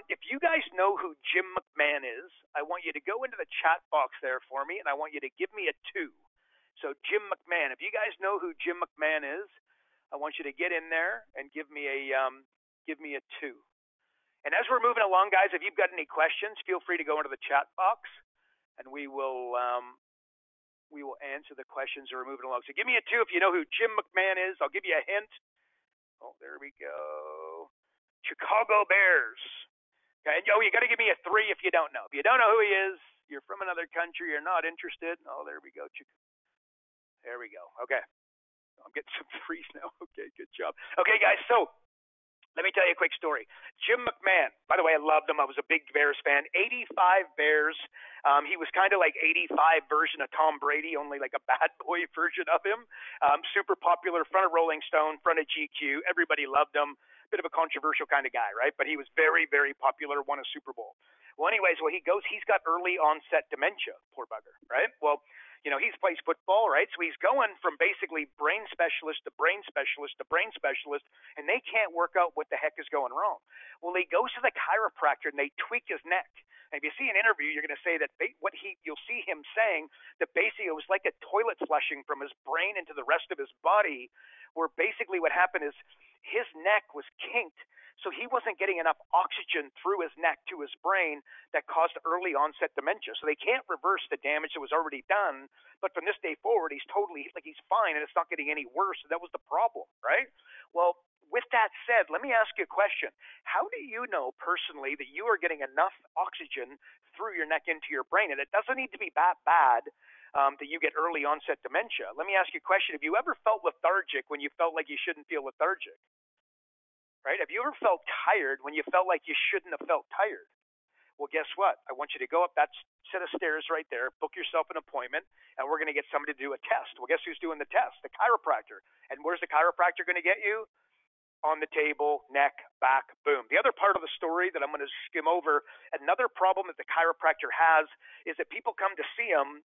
if you guys know who Jim McMahon is, I want you to go into the chat box there for me, and I want you to give me a 2. So Jim McMahon, if you guys know who Jim McMahon is, I want you to get in there and give me a 2. And as we're moving along, guys, if you've got any questions, feel free to go into the chat box, and we will answer the questions as we're moving along. So give me a 2 if you know who Jim McMahon is. I'll give you a hint. Oh, there we go. Chicago Bears. Okay. Oh, you got to give me a 3 if you don't know. If you don't know who he is, you're from another country, you're not interested. Oh, there we go. There we go. Okay. I'm getting some 3s now. Okay, good job. Okay, guys, so let me tell you a quick story. Jim McMahon, by the way, I loved him. I was a big Bears fan. 85 Bears. He was kind of like 85 version of Tom Brady, only like a bad boy version of him. Super popular, front of Rolling Stone, front of GQ. Everybody loved him. Bit of a controversial kind of guy, right? But he was very, very popular, won a Super Bowl. Well, anyways, he's got early onset dementia, poor bugger, right? Well, he plays football, right? So he's going from basically brain specialist to brain specialist to brain specialist, and they can't work out what the heck is going wrong. Well, he goes to the chiropractor and they tweak his neck. And if you see an interview, you're going to say that you'll see him saying that basically it was like a toilet flushing from his brain into the rest of his body, where basically what happened is his neck was kinked So he wasn't getting enough oxygen through his neck to his brain that caused early onset dementia. So they can't reverse the damage that was already done. But from this day forward, he's totally like he's fine and it's not getting any worse. So that was the problem, right? Well, with that said, let me ask you a question. How do you know personally that you are getting enough oxygen through your neck into your brain? And it doesn't need to be that bad that you get early onset dementia. Let me ask you a question. Have you ever felt lethargic when you felt like you shouldn't feel lethargic? Right? Have you ever felt tired when you felt like you shouldn't have felt tired? Well, guess what? I want you to go up that set of stairs right there, book yourself an appointment, and we're going to get somebody to do a test. Well, guess who's doing the test? The chiropractor. And where's the chiropractor going to get you? On the table, neck, back, boom. The other part of the story that I'm going to skim over, another problem that the chiropractor has is that people come to see him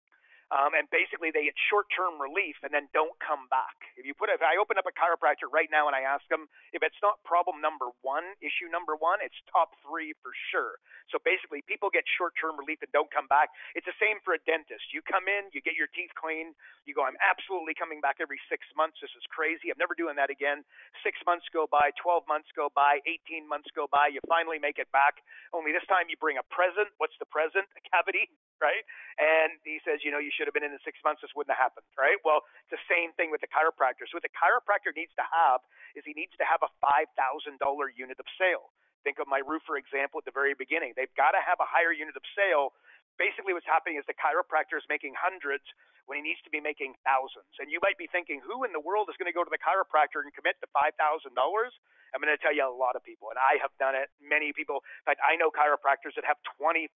and basically they get short-term relief and then don't come back. If I open up a chiropractor right now and I ask them if it's not problem number one, issue number one, it's top three for sure. So basically people get short-term relief and don't come back. It's the same for a dentist. You come in, you get your teeth cleaned, you go, I'm absolutely coming back every 6 months. This is crazy. I'm never doing that again. 6 months go by, 12 months go by, 18 months go by. You finally make it back. Only this time you bring a present. What's the present? A cavity, right? And he says, you should have been in 6 months. This wouldn't have happened, right? Well, it's the same thing with the chiropractor. So what the chiropractor needs to have is he needs to have a $5,000 unit of sale. Think of my roofer example at the very beginning. They've got to have a higher unit of sale. Basically what's happening is the chiropractor is making hundreds when he needs to be making thousands. And you might be thinking, who in the world is going to go to the chiropractor and commit to $5,000? I'm going to tell you a lot of people, and I have done it. Many people, in fact, I know chiropractors that have $25,000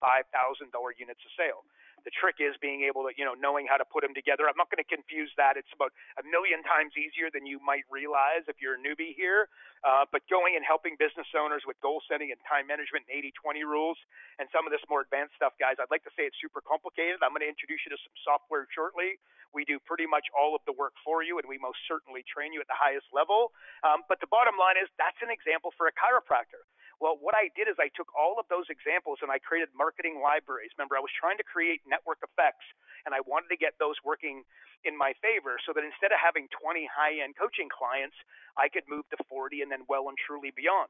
units of sale. The trick is being able to, knowing how to put them together. I'm not going to confuse that. It's about a million times easier than you might realize if you're a newbie here. But going and helping business owners with goal setting and time management and 80-20 rules and some of this more advanced stuff, guys, I'd like to say it's super complicated. I'm going to introduce you to some software shortly. We do pretty much all of the work for you, and we most certainly train you at the highest level. But the bottom line is that's an example for a chiropractor. Well, what I did is I took all of those examples and I created marketing libraries. Remember, I was trying to create network effects, and I wanted to get those working in my favor so that instead of having 20 high-end coaching clients, I could move to 40 and then well and truly beyond.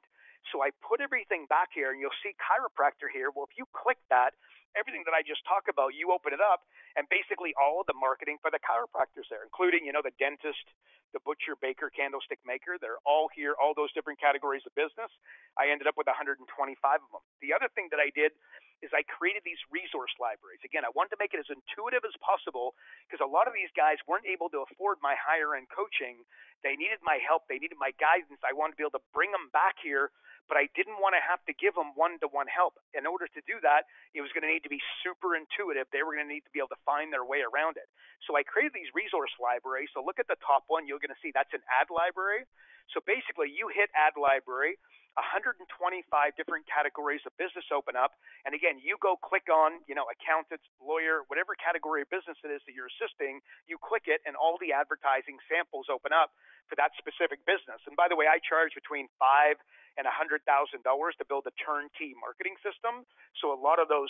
So I put everything back here, and you'll see chiropractor here. Well, if you click that, everything that I just talked about, you open it up, and basically all of the marketing for the chiropractors there, including, the dentist, the butcher, baker, candlestick maker. They're all here, all those different categories of business. I ended up with 125 of them. The other thing that I did is I created these resource libraries. Again, I wanted to make it as intuitive as possible because a lot of these guys weren't able to afford my higher end coaching. They needed my help. They needed my guidance. I wanted to be able to bring them back here, but I didn't want to have to give them one-to-one help. In order to do that, it was going to need to be super intuitive. They were going to need to be able to find their way around it. So I created these resource libraries. So look at the top one. You're going to see that's an ad library. So basically, you hit ad library, 125 different categories of business open up. And again, you go click on, accountants, lawyer, whatever category of business it is that you're assisting, you click it and all the advertising samples open up for that specific business. And by the way, I charge between $5,000 and $100,000 to build a turnkey marketing system. So a lot of those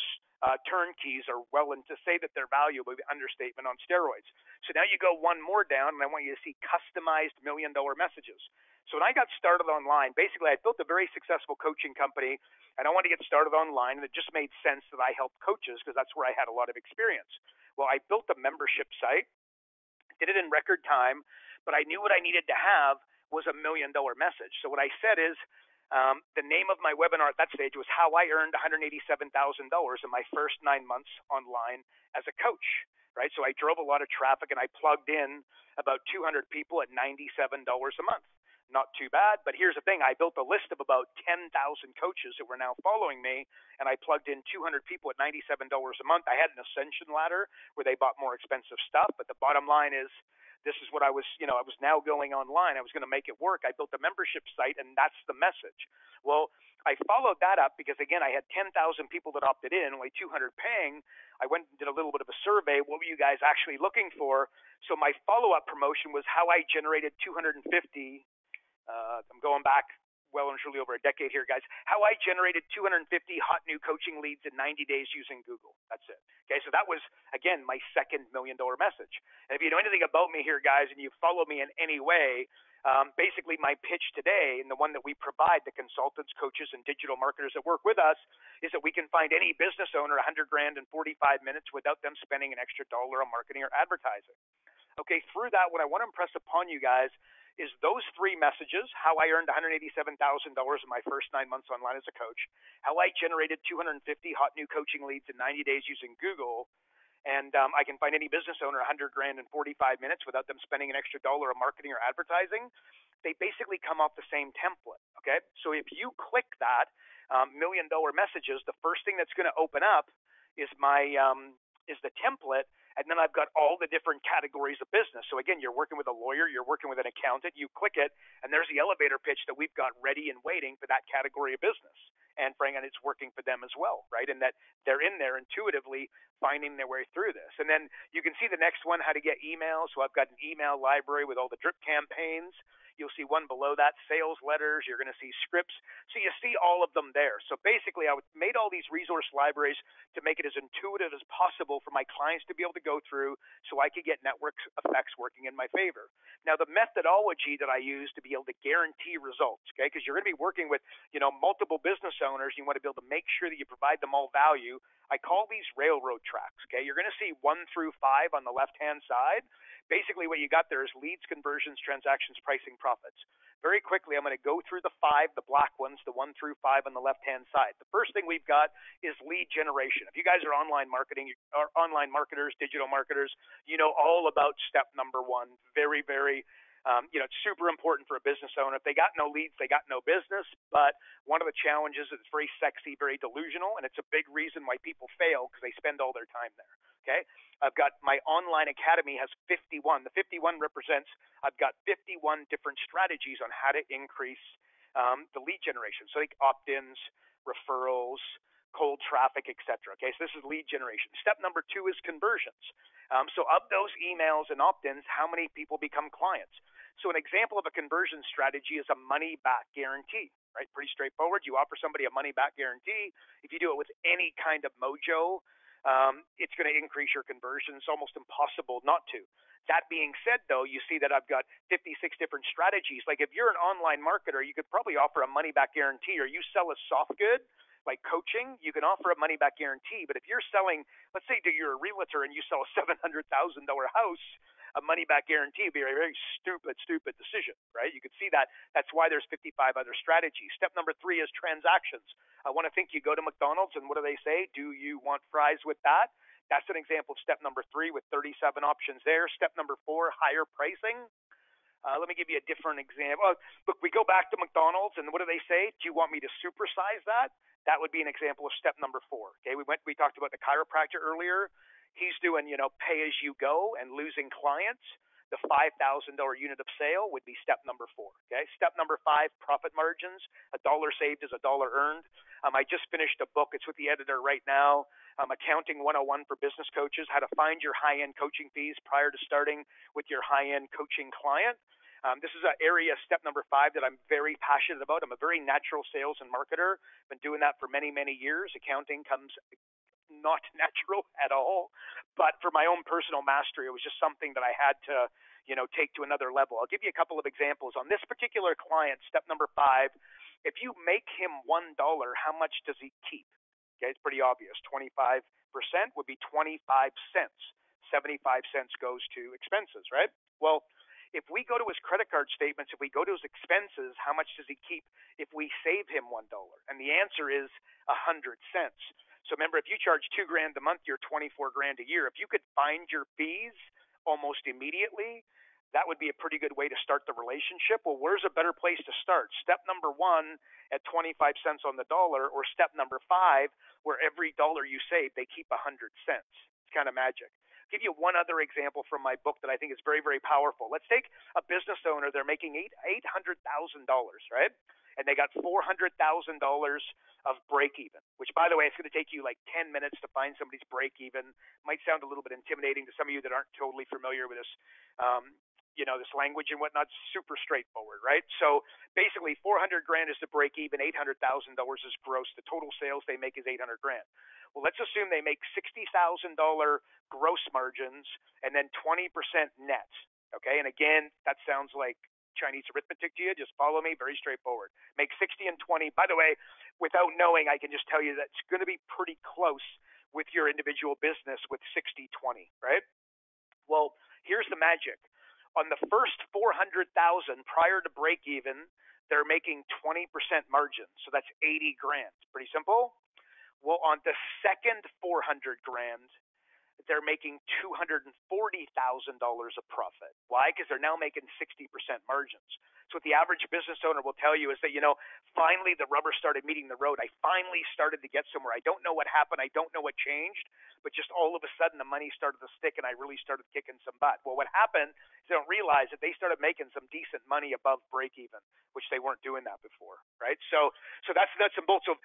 turnkeys are and to say that they're valuable, understatement on steroids. So now you go one more down, and I want you to see customized $1 million messages. So when I got started online, basically I built a very successful coaching company, and I wanted to get started online, and it just made sense that I helped coaches because that's where I had a lot of experience. Well, I built a membership site, did it in record time, but I knew what I needed to have was $1 million message. So what I said is, the name of my webinar at that stage was how I earned $187,000 in my first 9 months online as a coach, right? So I drove a lot of traffic and I plugged in about 200 people at $97 a month. Not too bad, but here's the thing. I built a list of about 10,000 coaches that were now following me, and I plugged in 200 people at $97 a month. I had an ascension ladder where they bought more expensive stuff, but the bottom line is this is what I was now going online. I was going to make it work. I built a membership site, and that's the message. Well, I followed that up because, again, I had 10,000 people that opted in, only 200 paying. I went and did a little bit of a survey. What were you guys actually looking for? So my follow-up promotion was how I generated 250. I'm going back well and truly over a decade here, guys, how I generated 250 hot new coaching leads in 90 days using Google. That's it. Okay, so that was, again, my second $1 million message. And if you know anything about me here, guys, and you follow me in any way, basically my pitch today, and the one that we provide the consultants, coaches, and digital marketers that work with us, is that we can find any business owner 100 grand in 45 minutes without them spending an extra dollar on marketing or advertising. Okay, through that, what I want to impress upon you guys is those three messages: how I earned $187,000 in my first 9 months online as a coach, how I generated 250 hot new coaching leads in 90 days using Google, and I can find any business owner 100 grand in 45 minutes without them spending an extra dollar on marketing or advertising. They basically come off the same template. Okay, so if you click that $1 million messages, the first thing that's going to open up is is the template. And then I've got all the different categories of business. So again, you're working with a lawyer, you're working with an accountant, you click it, and there's the elevator pitch that we've got ready and waiting for that category of business. And frankly, it's working for them as well, right? And that they're in there intuitively finding their way through this. And then you can see the next one, how to get emails. So I've got an email library with all the drip campaigns. You'll see one below that, sales letters. You're going to see scripts. So you see all of them there. So basically, I made all these resource libraries to make it as intuitive as possible for my clients to be able to go through so I could get network effects working in my favor. Now, the methodology that I use to be able to guarantee results, okay, because you're going to be working with, multiple business owners. You want to be able to make sure that you provide them all value. I call these railroad tracks, okay? You're going to see 1 through 5 on the left-hand side. Basically, what you got there is leads, conversions, transactions, pricing, profits. Very quickly, I'm going to go through the 5, the black ones, the 1 through 5 on the left-hand side. The first thing we've got is lead generation. If you guys are online marketing, or online marketers, digital marketers, you know all about step number 1. Very, very it's super important for a business owner. If they got no leads, they got no business. But one of the challenges is it's very sexy, very delusional, and it's a big reason why people fail because they spend all their time there. Okay, I've got my online academy has 51. The 51 represents I've got 51 different strategies on how to increase the lead generation. So like opt-ins, referrals, cold traffic, etc. Okay, so this is lead generation. Step number 2 is conversions. So of those emails and opt-ins, how many people become clients? So an example of a conversion strategy is a money-back guarantee, right? Pretty straightforward. You offer somebody a money-back guarantee. If you do it with any kind of mojo, it's going to increase your conversion. It's almost impossible not to. That being said, though, you see that I've got 56 different strategies. Like if you're an online marketer, you could probably offer a money-back guarantee, or you sell a soft good, like coaching, you can offer a money-back guarantee. But if you're selling, let's say you're a realtor and you sell a $700,000 house, a money-back guarantee would be a very stupid decision, right? You could see that. That's why there's 55 other strategies. Step number 3 is transactions. I want to think you go to McDonald's, and what do they say? Do you want fries with that? That's an example of step number 3 with 37 options there. Step number 4, higher pricing. Let me give you a different example. Look, we go back to McDonald's, and what do they say? Do you want me to supersize that? That would be an example of step number 4. Okay, we talked about the chiropractor earlier. He's doing, pay as you go and losing clients. The $5,000 unit of sale would be step number 4. Okay, step number 5, profit margins. A dollar saved is a dollar earned. I just finished a book. It's with the editor right now. Accounting 101 for business coaches, how to find your high-end coaching fees prior to starting with your high-end coaching client. This is an area, step number 5, that I'm very passionate about. I'm a very natural sales and marketer. Been doing that for many, many years. Accounting comes not natural at all, but for my own personal mastery, it was just something that I had to, take to another level. I'll give you a couple of examples. On this particular client, step number 5, if you make him $1, how much does he keep? Okay, it's pretty obvious. 25% would be 25 cents. 75 cents goes to expenses, right? Well, if we go to his credit card statements, if we go to his expenses, how much does he keep if we save him $1? And the answer is 100 cents. So remember, if you charge $2,000 a month, you're $24,000 a year. If you could find your fees almost immediately, that would be a pretty good way to start the relationship. Well, where's a better place to start? Step number 1 at 25 cents on the dollar, or step number 5, where every dollar you save, they keep 100 cents. It's kind of magic. I'll give you one other example from my book that I think is very, very powerful. Let's take a business owner. They're making $800,000, right? And they got $400,000 of break even, which, by the way, it's going to take you like 10 minutes to find somebody's break even. Might sound a little bit intimidating to some of you that aren't totally familiar with this this language and whatnot, super straightforward, right? So basically 400 grand is the break even, $800,000 is gross. The total sales they make is 800 grand. Well, let's assume they make $60,000 gross margins and then 20% net. Okay. And again, that sounds like Chinese arithmetic to you. Just follow me. Very straightforward. Make 60 and 20. By the way, without knowing, I can just tell you that's going to be pretty close with your individual business with 60-20, right? Well, here's the magic. On the first 400,000 prior to break even, they're making 20% margin. So that's 80 grand. Pretty simple. Well, on the second 400 grand, they're making $240,000 of profit. Why? Because they're now making 60% margins. So what the average business owner will tell you is that, finally the rubber started meeting the road. I finally started to get somewhere. I don't know what happened. I don't know what changed, but just all of a sudden the money started to stick and I really started kicking some butt. Well, what happened is they don't realize that they started making some decent money above break even, which they weren't doing that before, right? So that's nuts and bolts of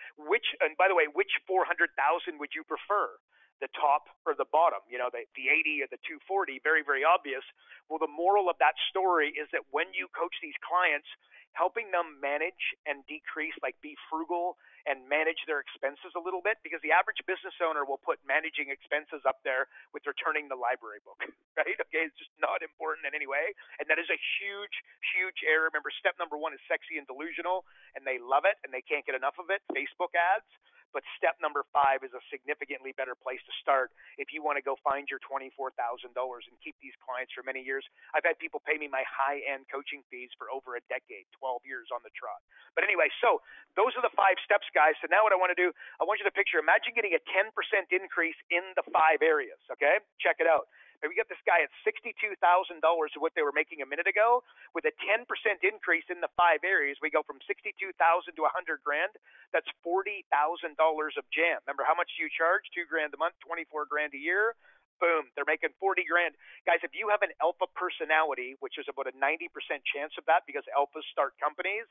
and by the way, which 400,000 would you prefer? The top or the bottom, the 80 or the 240, very, very obvious. Well, the moral of that story is that when you coach these clients, helping them manage and decrease, like be frugal and manage their expenses a little bit, because the average business owner will put managing expenses up there with returning the library book, right? Okay, it's just not important in any way. And that is a huge, huge error. Remember, step number one is sexy and delusional, and they love it and they can't get enough of it, Facebook ads. But step number 5 is a significantly better place to start if you want to go find your $24,000 and keep these clients for many years. I've had people pay me my high-end coaching fees for over a decade, 12 years on the trot. But anyway, so those are the 5 steps, guys. So now what I want to do, I want you to picture, imagine getting a 10% increase in the 5 areas, okay? Check it out. We got this guy at $62,000 of what they were making a minute ago. With a 10% increase in the 5 areas, we go from $62,000 to $100 grand. That's $40,000 of jam. Remember, how much do you charge? $2 grand a month, 24 grand a year. Boom, they're making 40 grand. Guys, if you have an alpha personality, which is about a 90% chance of that because alphas start companies,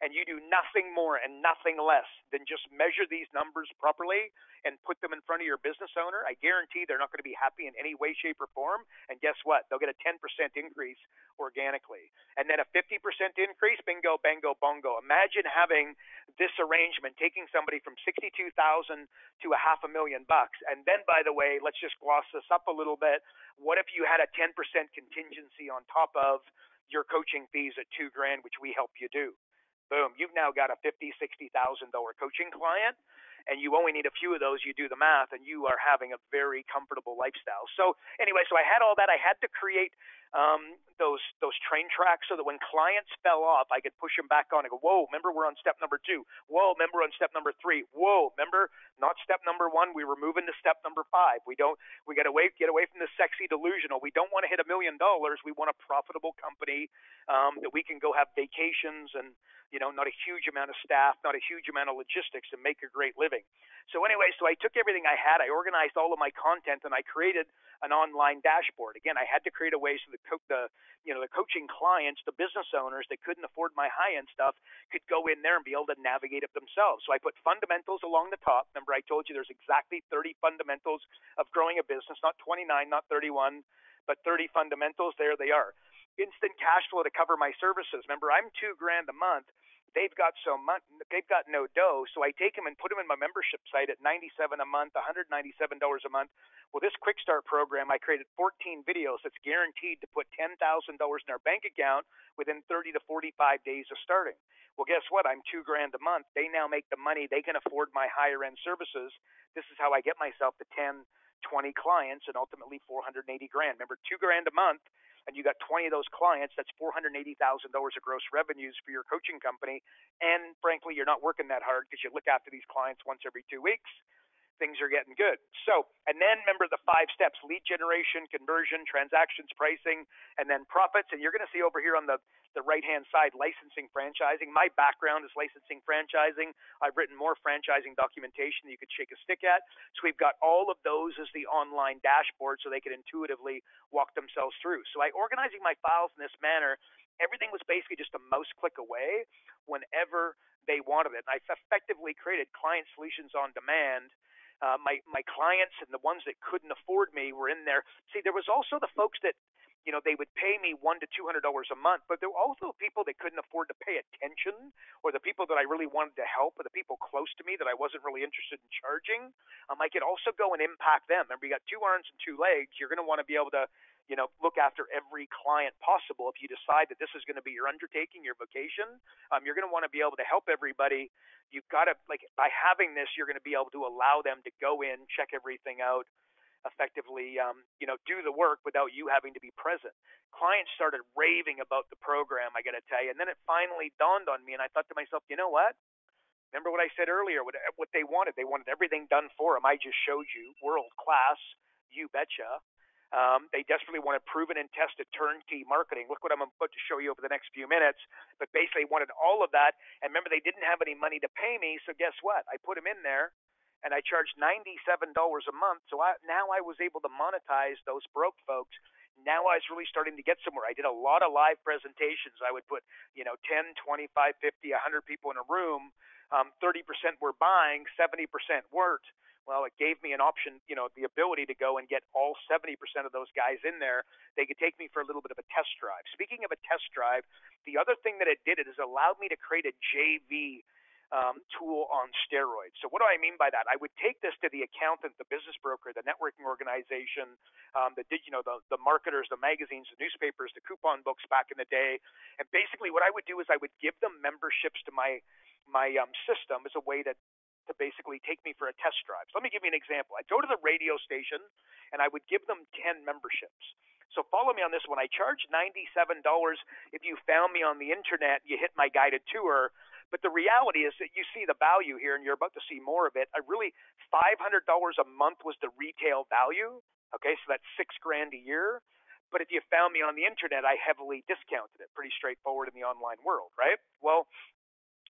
and you do nothing more and nothing less than just measure these numbers properly and put them in front of your business owner, I guarantee they're not going to be happy in any way, shape, or form. And guess what? They'll get a 10% increase organically. And then a 50% increase, bingo, bango, bongo. Imagine having this arrangement, taking somebody from 62,000 to $500,000 bucks. And then, by the way, let's just gloss this up a little bit. What if you had a 10% contingency on top of your coaching fees at $2 grand, which we help you do? Boom, you've now got a $50,000, $60,000 coaching client, and you only need a few of those. You do the math, and you are having a very comfortable lifestyle. So anyway, so I had all that. I had to create those train tracks so that when clients fell off, I could push them back on and go, whoa, remember we're on step number 2. Whoa, remember on step number 3. Whoa, remember not step number 1. We were moving to step number 5. We got to get away from the sexy delusional. We don't want to hit $1 million. We want a profitable company that we can go have vacations and, not a huge amount of staff, not a huge amount of logistics, and make a great living. So anyway, so I took everything I had, I organized all of my content, and I created an online dashboard. Again, I had to create a way so the coaching clients, the business owners that couldn't afford my high-end stuff could go in there and be able to navigate it themselves. So I put fundamentals along the top. Remember, I told you there's exactly 30 fundamentals of growing a business, not 29, not 31, but 30 fundamentals. There they are. Instant cash flow to cover my services. Remember, I'm $2 grand a month. They've got no dough, so I take them and put them in my membership site at $97 a month, $197 a month. Well, this Quick Start program, I created 14 videos that's guaranteed to put $10,000 in our bank account within 30 to 45 days of starting. Well, guess what? I'm $2 grand a month. They now make the money. They can afford my higher end services. This is how I get myself to 10, 20 clients and ultimately 480 grand. Remember, $2 grand a month. And you got 20 of those clients, that's $480,000 of gross revenues for your coaching company. And frankly, you're not working that hard because you look after these clients once every 2 weeks. Things are getting good. So, and then remember the 5 steps: lead generation, conversion, transactions, pricing, and then profits. And you're going to see over here on the right-hand side, licensing, franchising. My background is licensing, franchising. I've written more franchising documentation than you could shake a stick at. So we've got all of those as the online dashboard so they can intuitively walk themselves through. So by organizing my files in this manner, everything was basically just a mouse click away whenever they wanted it. And I effectively created client solutions on demand. My clients and the ones that couldn't afford me were in there. See, there was also the folks that they would pay me $100 to $200 a month, but there were also people that couldn't afford to pay attention, or the people that I really wanted to help, or the people close to me that I wasn't really interested in charging. I could also go and impact them. Remember, you got two arms and two legs. You're going to want to be able to, look after every client possible. If you decide that this is going to be your undertaking, your vocation, you're going to want to be able to help everybody. You've got to, by having this, you're going to be able to allow them to go in, check everything out, effectively, do the work without you having to be present. Clients started raving about the program, I got to tell you. And then it finally dawned on me, and I thought to myself, you know what? Remember what I said earlier, what they wanted. They wanted everything done for them. I just showed you, world class, you betcha. They desperately wanted proven and tested turnkey marketing. Look what I'm about to show you over the next few minutes. But basically wanted all of that. And remember, they didn't have any money to pay me, so guess what? I put them in there, and I charged $97 a month. So now I was able to monetize those broke folks. Now I was really starting to get somewhere. I did a lot of live presentations. I would put, 10, 25, 50, 100 people in a room. 30% were buying, 70% weren't. Well, it gave me an option, the ability to go and get all 70% of those guys in there. They could take me for a little bit of a test drive. Speaking of a test drive, the other thing that it did, it has allowed me to create a JV tool on steroids. So what do I mean by that? I would take this to the accountant, the business broker, the networking organization, the marketers, the magazines, the newspapers, the coupon books back in the day. And basically what I would do is I would give them memberships to my system as a way to basically take me for a test drive. So let me give you an example. I'd go to the radio station and I would give them 10 memberships. So follow me on this one. I charge $97 if you found me on the internet, you hit my guided tour. But the reality is that you see the value here, and you're about to see more of it. $500 a month was the retail value. Okay, so that's $6,000 a year. But if you found me on the internet, I heavily discounted it. Pretty straightforward in the online world, right? Well,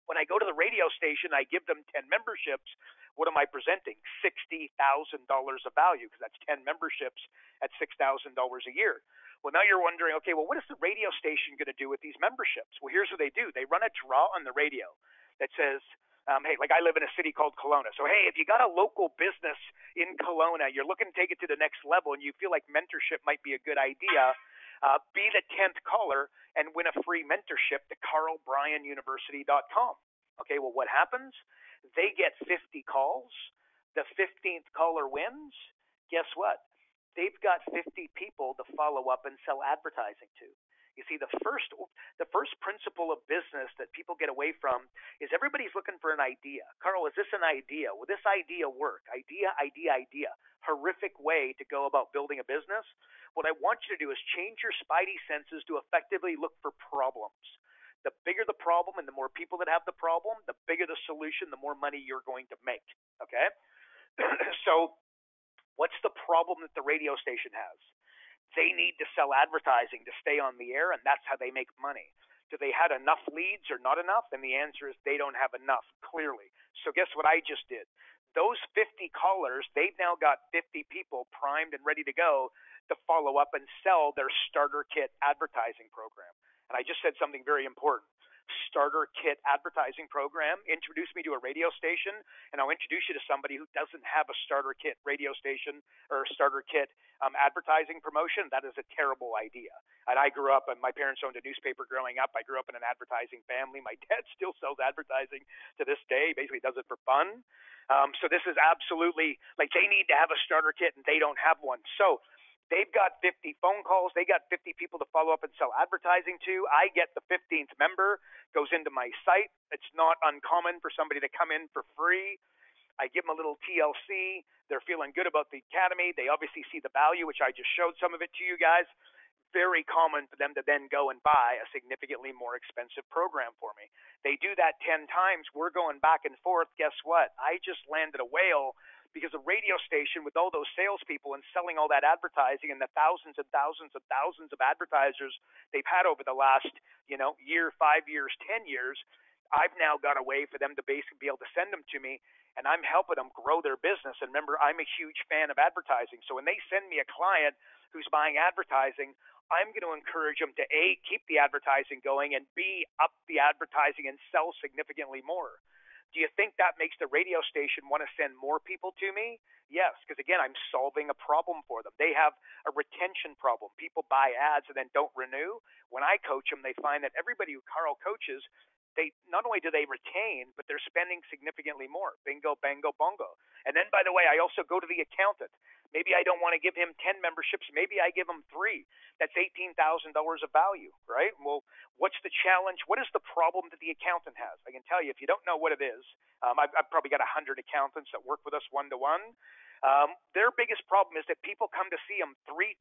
when I go to the radio station, I give them 10 memberships. What am I presenting? $60,000 of value, because that's 10 memberships at $6,000 a year. Well, now you're wondering, okay, well, what is the radio station going to do with these memberships? Well, here's what they do. They run a draw on the radio that says, hey, like I live in a city called Kelowna. So, hey, if you got a local business in Kelowna, you're looking to take it to the next level, and you feel like mentorship might be a good idea, be the 10th caller and win a free mentorship to KarlBryanUniversity.com. Okay, well, what happens? They get 50 calls. The 15th caller wins. Guess what? They've got 50 people to follow up and sell advertising to. You see, the first principle of business that people get away from is everybody's looking for an idea. Karl, is this an idea? Will this idea work? Idea. Horrific way to go about building a business. What I want you to do is change your spidey senses to effectively look for problems. The bigger the problem and the more people that have the problem, the bigger the solution, the more money you're going to make. Okay? So what's the problem that the radio station has? They need to sell advertising to stay on the air, and that's how they make money. Do they have enough leads or not enough? And the answer is they don't have enough, clearly. So guess what I just did? Those 50 callers, they've now got 50 people primed and ready to go to follow up and sell their starter kit advertising program. And I just said something very important. Starter kit advertising program. Introduce me to a radio station, and I'll introduce you to somebody who doesn't have a starter kit radio station or a starter kit advertising promotion. That is a terrible idea. And I grew up, and my parents owned a newspaper growing up. I grew up in an advertising family. My dad still sells advertising to this day. He basically does it for fun. So this is absolutely, like, they need to have a starter kit, and they don't have one. So they've got 50 phone calls. They got 50 people to follow up and sell advertising to. I get the 15th member, goes into my site. It's not uncommon for somebody to come in for free. I give them a little TLC. They're feeling good about the academy. They obviously see the value, which I just showed some of it to you guys. Very common for them to then go and buy a significantly more expensive program for me. They do that 10 times. We're going back and forth. Guess what? I just landed a whale, because the radio station with all those salespeople and selling all that advertising and the thousands and thousands and thousands of advertisers they've had over the last, year, 5 years, 10 years, I've now got a way for them to basically be able to send them to me, and I'm helping them grow their business. And remember, I'm a huge fan of advertising. So when they send me a client who's buying advertising, I'm going to encourage them to A, keep the advertising going, and B, up the advertising and sell significantly more. Do you think that makes the radio station want to send more people to me? Yes, because again, I'm solving a problem for them. They have a retention problem. People buy ads and then don't renew. When I coach them, they find that everybody who Karl coaches, they not only do they retain, but they're spending significantly more. Bingo, bango, bongo. And then, by the way, I also go to the accountant. Maybe I don't want to give him 10 memberships. Maybe I give him 3. That's $18,000 of value, right? Well, what's the challenge? What is the problem that the accountant has? I can tell you, if you don't know what it is, I've probably got 100 accountants that work with us one-to-one. Their biggest problem is that people come to see them 3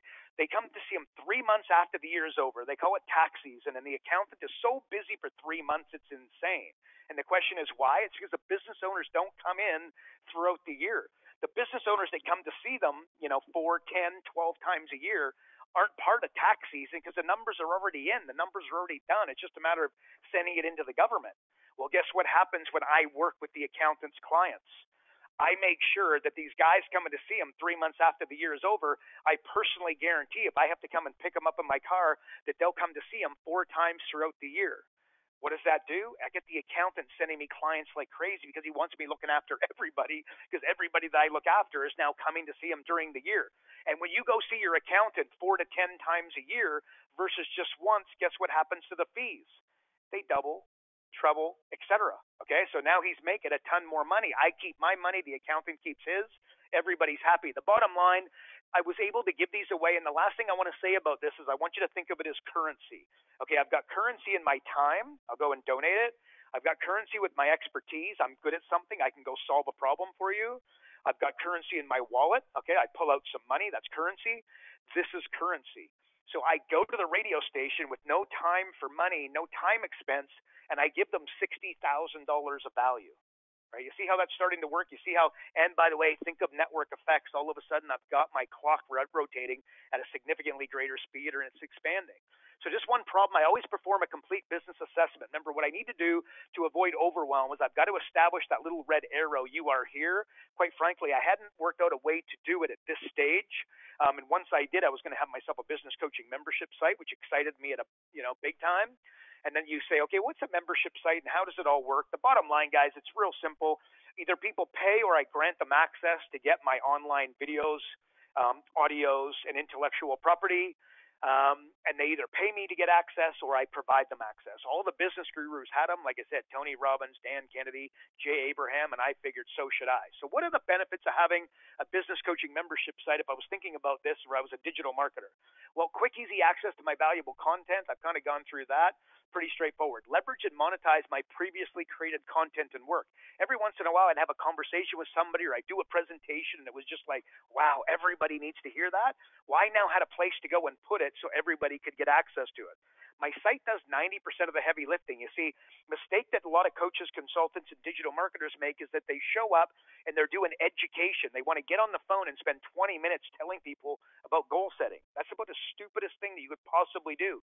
months after the year is over. They call it tax season, and the accountant is so busy for 3 months, it's insane. And the question is why? It's because the business owners don't come in throughout the year. The business owners that come to see them, 4, 10, 12 times a year aren't part of tax season because the numbers are already in. The numbers are already done. It's just a matter of sending it into the government. Well, guess what happens when I work with the accountant's clients? I make sure that these guys coming to see them 3 months after the year is over, I personally guarantee if I have to come and pick them up in my car, that they'll come to see them 4 times throughout the year. What does that do? I get the accountant sending me clients like crazy because he wants me looking after everybody, because everybody that I look after is now coming to see him during the year. And when you go see your accountant 4 to 10 times a year versus just once, guess what happens to the fees? They double, treble, etc. Okay, so now he's making a ton more money. I keep my money, the accountant keeps his. Everybody's happy. The bottom line, I was able to give these away, and the last thing I want to say about this is I want you to think of it as currency. Okay, I've got currency in my time. I'll go and donate it. I've got currency with my expertise. I'm good at something. I can go solve a problem for you. I've got currency in my wallet. Okay, I pull out some money. That's currency. This is currency. So I go to the radio station with no time for money, no time expense, and I give them $60,000 of value. Right? You see how that's starting to work? You see how, and by the way, think of network effects. All of a sudden, I've got my clock rotating at a significantly greater speed, or it's expanding. So just one problem, I always perform a complete business assessment. Remember, what I need to do to avoid overwhelm is I've got to establish that little red arrow, you are here. Quite frankly, I hadn't worked out a way to do it at this stage. And once I did, I was going to have myself a business coaching membership site, which excited me at a big time. And then you say, okay, what's a membership site and how does it all work? The bottom line, guys, it's real simple. Either people pay or I grant them access to get my online videos, audios, and intellectual property. And they either pay me to get access or I provide them access. All the business gurus had them. Like I said, Tony Robbins, Dan Kennedy, Jay Abraham, and I figured so should I. So what are the benefits of having a business coaching membership site if I was thinking about this or I was a digital marketer? Well, quick, easy access to my valuable content. I've kind of gone through that. Pretty straightforward. Leverage and monetize my previously created content and work. Every once in a while, I'd have a conversation with somebody or I'd do a presentation and it was just like, wow, everybody needs to hear that. Well, I now had a place to go and put it so everybody could get access to it. My site does 90% of the heavy lifting. You see, mistake that a lot of coaches, consultants, and digital marketers make is that they show up and they're doing education. They want to get on the phone and spend 20 minutes telling people about goal setting. That's about the stupidest thing that you could possibly do.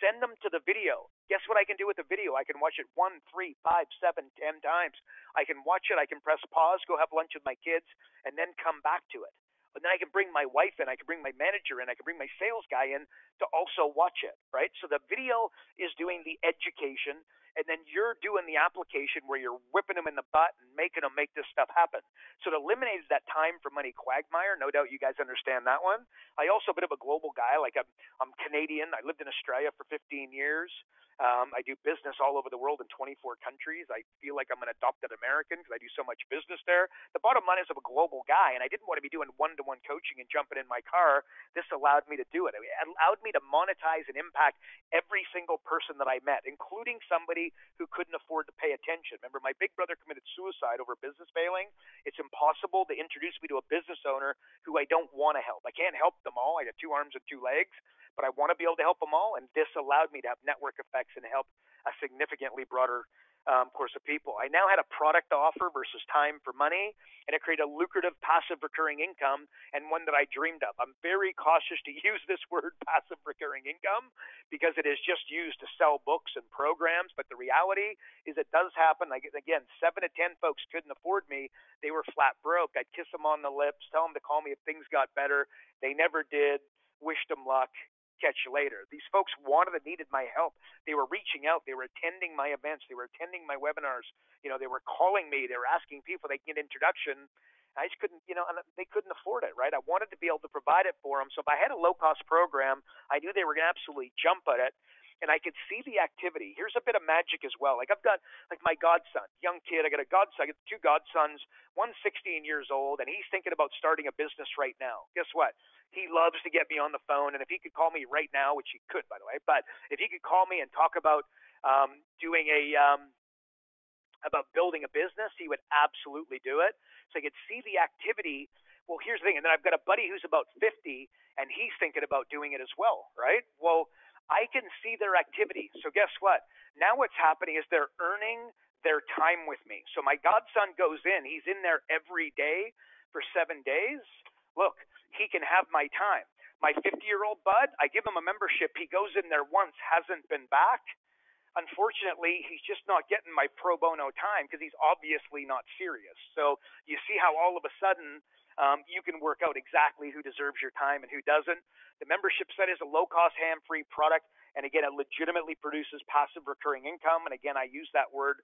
Send them to the video. Guess what I can do with the video? I can watch it 1, 3, 5, 7, 10 times. I can watch it. I can press pause, go have lunch with my kids, and then come back to it. And then I can bring my wife in, I can bring my manager in, I can bring my sales guy in to also watch it, right? So the video is doing the education, and then you're doing the application where you're whipping them in the butt and making them make this stuff happen. So it eliminates that time for money quagmire. No doubt you guys understand that one. I also a bit of a global guy. Like I'm Canadian. I lived in Australia for 15 years. I do business all over the world in 24 countries. I feel like I'm an adopted American because I do so much business there. The bottom line is I'm a global guy, and I didn't want to be doing one-to-one coaching and jumping in my car. This allowed me to do it. It allowed me to monetize and impact every single person that I met, including somebody who couldn't afford to pay attention. Remember, my big brother committed suicide over business failing. It's impossible to introduce me to a business owner who I don't want to help. I can't help them all. I got 2 arms and 2 legs, but I want to be able to help them all, and this allowed me to have network effects and help a significantly broader course of people. I now had a product to offer versus time for money, and it created a lucrative passive recurring income, and one that I dreamed of. I'm very cautious to use this word passive recurring income because it is just used to sell books and programs, but the reality is it does happen. Like, again, 7 to 10 folks couldn't afford me. They were flat broke. I'd kiss them on the lips, tell them to call me if things got better. They never did. Wished them luck. catch you later. These folks wanted and needed my help. They were reaching out. They were attending my events. They were attending my webinars. They were calling me. They were asking people they can get introduction. I just couldn't, and they couldn't afford it, right? I wanted to be able to provide it for them. So if I had a low-cost program, I knew they were going to absolutely jump at it. And I could see the activity. Here's a bit of magic as well. Like I've got like my godson, young kid. I got a godson. I got two godsons. One's 16 years old, and he's thinking about starting a business right now. Guess what? He loves to get me on the phone, and if he could call me right now, which he could, by the way, but if he could call me and talk about doing about building a business, he would absolutely do it. So I could see the activity. Well, here's the thing. And then I've got a buddy who's about 50, and he's thinking about doing it as well, right? Well, I can see their activity. So guess what? Now what's happening is they're earning their time with me. So my godson goes in. He's in there every day for 7 days. Look, he can have my time. My 50-year-old bud, I give him a membership. He goes in there once, hasn't been back. Unfortunately, he's just not getting my pro bono time because he's obviously not serious. So you see how all of a sudden you can work out exactly who deserves your time and who doesn't. The membership site is a low-cost, ham-free product, and again, it legitimately produces passive recurring income. And again, I use that word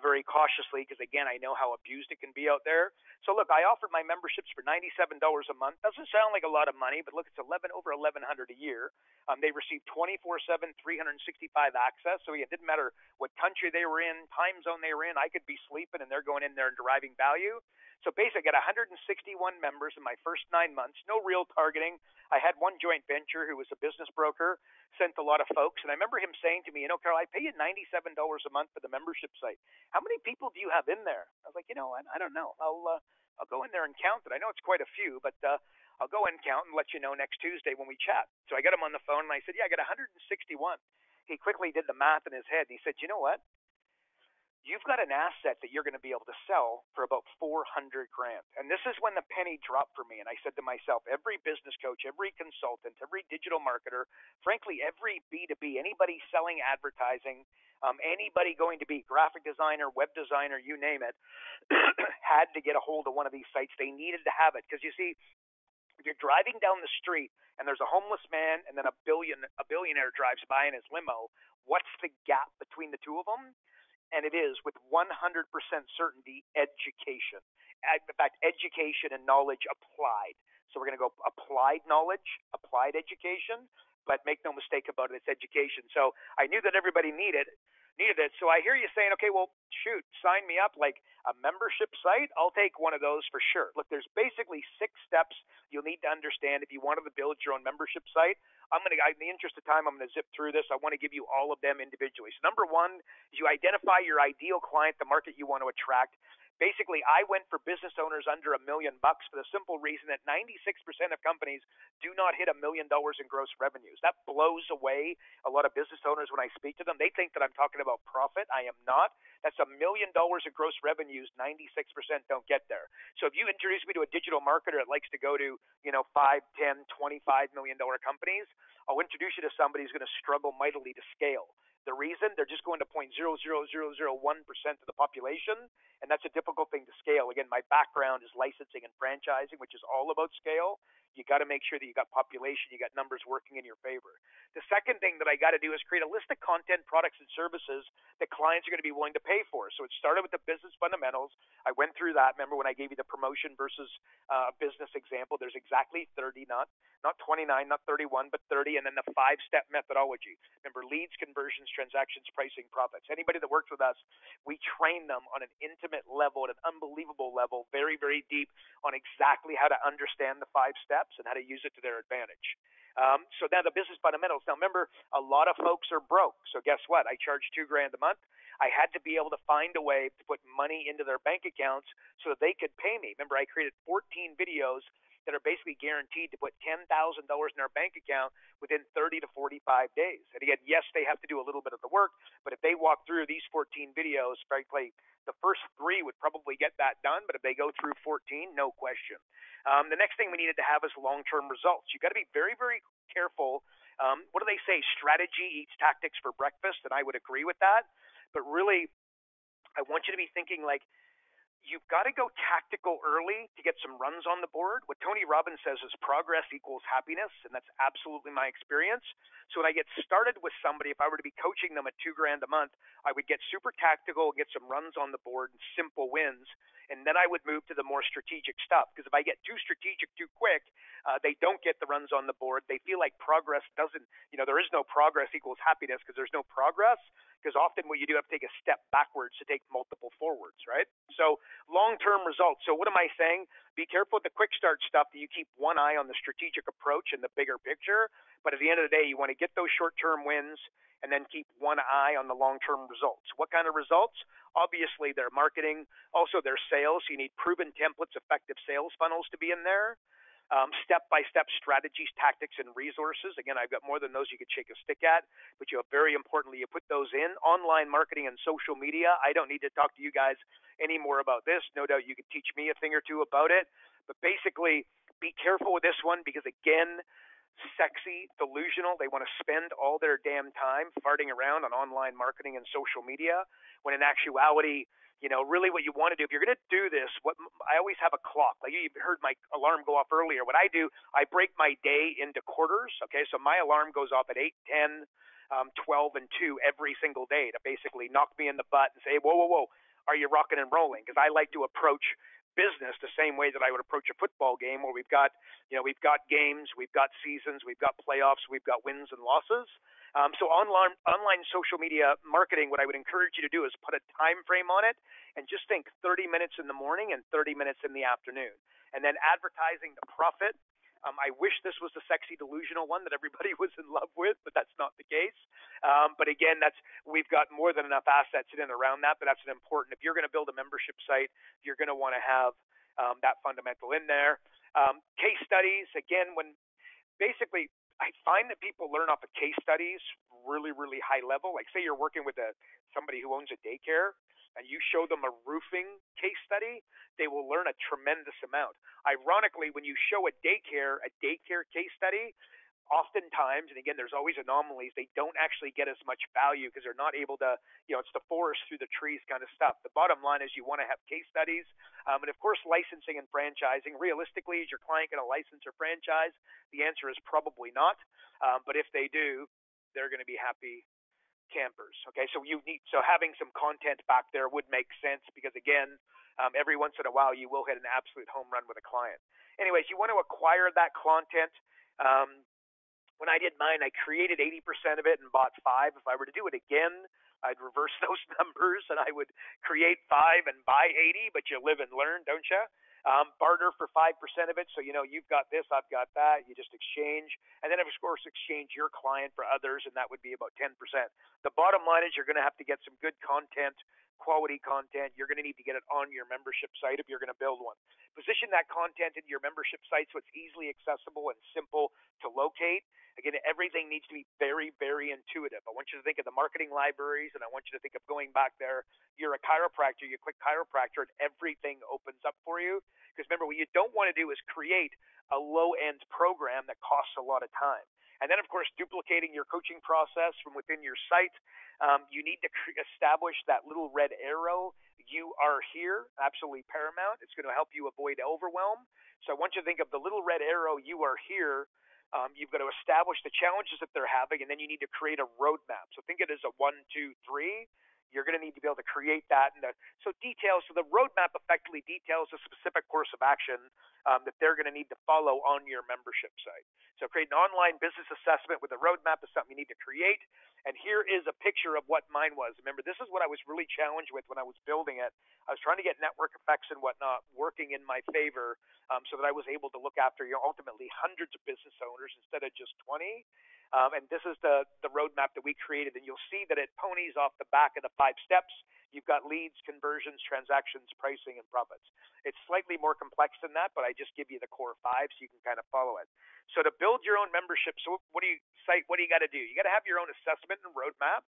very cautiously because again, I know how abused it can be out there. So look, I offered my memberships for $97 a month. Doesn't sound like a lot of money, but look, it's over $1,100 a year. They receive 24/7, 365 access. So it didn't matter what country they were in, time zone they were in. I could be sleeping and they're going in there and deriving value. So basically, I got 161 members in my first 9 months. No real targeting. I had one joint venture who was a business broker, sent a lot of folks. And I remember him saying to me, Carl, I pay you $97 a month for the membership site. How many people do you have in there? I was like, I don't know. I'll go in there and count it. I know it's quite a few, but I'll go and count and let you know next Tuesday when we chat. So I got him on the phone and I said, yeah, I got 161. He quickly did the math in his head. And he said, you know what? You've got an asset that you're going to be able to sell for about $400,000. And this is when the penny dropped for me. And I said to myself, every business coach, every consultant, every digital marketer, frankly, every B2B, anybody selling advertising, anybody going to be graphic designer, web designer, you name it, had to get a hold of one of these sites. They needed to have it. Because you see, if you're driving down the street and there's a homeless man and then a billionaire drives by in his limo, what's the gap between the two of them? And it is, with 100% certainty, education. In fact, education and knowledge applied. So we're going to go applied knowledge, applied education, but make no mistake about it, it's education. So I knew that everybody needed it. So I hear you saying, okay, well, shoot, sign me up. Like a membership site, I'll take one of those for sure. Look, there's basically 6 steps you'll need to understand if you wanted to build your own membership site. In the interest of time, I'm going to zip through this. I want to give you all of them individually. So number 1 is you identify your ideal client, the market you want to attract. Basically, I went for business owners under $1 million for the simple reason that 96% of companies do not hit $1 million in gross revenues. That blows away a lot of business owners when I speak to them. They think that I'm talking about profit. I am not. That's $1 million in gross revenues. 96% don't get there. So if you introduce me to a digital marketer that likes to go to, 5, 10, $25 million companies, I'll introduce you to somebody who's going to struggle mightily to scale. The reason? They're just going to 0.00001% of the population, and that's a difficult thing to scale. Again, my background is licensing and franchising, which is all about scale. You got to make sure that you got population, you got numbers working in your favor. The second thing that I got to do is create a list of content, products, and services that clients are going to be willing to pay for. So it started with the business fundamentals. I went through that. Remember when I gave you the promotion versus business example? There's exactly 30, not 29, not 31, but 30, and then the 5-step methodology. Remember, leads, conversions, transactions, pricing, profits. Anybody that works with us, we train them on an intimate level, at an unbelievable level, very, very deep on exactly how to understand the 5 steps and how to use it to their advantage. So now the business fundamentals. Now remember, a lot of folks are broke. So guess what? I charge $2,000 a month. I had to be able to find a way to put money into their bank accounts so that they could pay me. Remember, I created 14 videos that are basically guaranteed to put $10,000 in our bank account within 30 to 45 days. And again, yes, they have to do a little bit of the work, but if they walk through these 14 videos, frankly, the first 3 would probably get that done, but if they go through 14, no question. The next thing we needed to have is long-term results. You got to be very, very careful. What do they say? Strategy eats tactics for breakfast, and I would agree with that. But really, I want you to be thinking like, you've got to go tactical early to get some runs on the board. What Tony Robbins says is progress equals happiness, and that's absolutely my experience. So when I get started with somebody, if I were to be coaching them at $2,000 a month, I would get super tactical, get some runs on the board and simple wins, and then I would move to the more strategic stuff. Because if I get too strategic too quick, they don't get the runs on the board. They feel like progress doesn't, there is no progress equals happiness because there's no progress. Because often what you do have to take a step backwards to take multiple forwards, right? So long-term results. So what am I saying? Be careful with the quick start stuff that you keep one eye on the strategic approach and the bigger picture. But at the end of the day, you want to get those short-term wins and then keep one eye on the long-term results. What kind of results? Obviously, their marketing, also their sales. You need proven templates, effective sales funnels to be in there. Step-by-step strategies, tactics, and resources. Again, I've got more than those you could shake a stick at, but you have, very importantly, you put those in. Online marketing and social media. I don't need to talk to you guys any more about this. No doubt you could teach me a thing or two about it. But basically, be careful with this one because, again, sexy, delusional. They want to spend all their damn time farting around on online marketing and social media when in actuality, really what you want to do, if you're going to do this, what I always have a clock. Like you heard my alarm go off earlier. What I do, I break my day into quarters. Okay, so my alarm goes off at 8, 10, 12, and 2 every single day to basically knock me in the butt and say, whoa, whoa, whoa, are you rocking and rolling? Because I like to approach business the same way that I would approach a football game where we've got games, we've got seasons, we've got playoffs, we've got wins and losses. So online social media marketing, what I would encourage you to do is put a time frame on it and just think 30 minutes in the morning and 30 minutes in the afternoon. And then advertising the profit. I wish this was the sexy delusional one that everybody was in love with, but that's not the case. But again, we've got more than enough assets in and around that, but that's an important. If you're going to build a membership site, you're going to want to have that fundamental in there. Case studies, again, when basically I find that people learn off of case studies really, really high level. Like say you're working with somebody who owns a daycare and you show them a roofing case study, they will learn a tremendous amount. Ironically, when you show a daycare case study, oftentimes, and again, there's always anomalies, they don't actually get as much value because they're not able to, it's the forest through the trees kind of stuff. The bottom line is you want to have case studies. And of course, licensing and franchising. Realistically, is your client going to license or franchise? The answer is probably not. But if they do, they're going to be happy campers. Okay, so having some content back there would make sense because again, every once in a while you will hit an absolute home run with a client. Anyways, you want to acquire that content. When I did mine, I created 80% of it and bought 5. If I were to do it again, I'd reverse those numbers and I would create 5 and buy 80, but you live and learn, don't you? Barter for 5% of it. So, you've got this, I've got that. You just exchange. And then, of course, exchange your client for others, and that would be about 10%. The bottom line is you're going to have to get some good content, quality content. You're going to need to get it on your membership site if you're going to build one. Position that content into your membership site so it's easily accessible and simple to locate. Again, everything needs to be very, very intuitive. I want you to think of the marketing libraries, and I want you to think of going back there. You're a chiropractor, you click chiropractor, and everything opens up for you. Because remember, what you don't want to do is create a low-end program that costs a lot of time. And then, of course, duplicating your coaching process from within your site. You need to establish that little red arrow. You are here, absolutely paramount. It's going to help you avoid overwhelm. So I want you to think of the little red arrow, you are here. You've got to establish the challenges that they're having, and then you need to create a roadmap. So think of it as a 1, 2, 3. You're going to need to be able to create that. So the roadmap effectively details a specific course of action that they're going to need to follow on your membership site. So create an online business assessment with a roadmap is something you need to create. And here is a picture of what mine was. Remember, this is what I was really challenged with when I was building it. I was trying to get network effects and whatnot working in my favor so that I was able to look after ultimately hundreds of business owners instead of just 20. And this is the roadmap that we created. And you'll see that it ponies off the back of the 5 steps. You've got leads, conversions, transactions, pricing, and profits. It's slightly more complex than that, but I just give you the core 5 so you can kind of follow it. So to build your own membership, so what do you got to do? You got to have your own assessment and roadmap.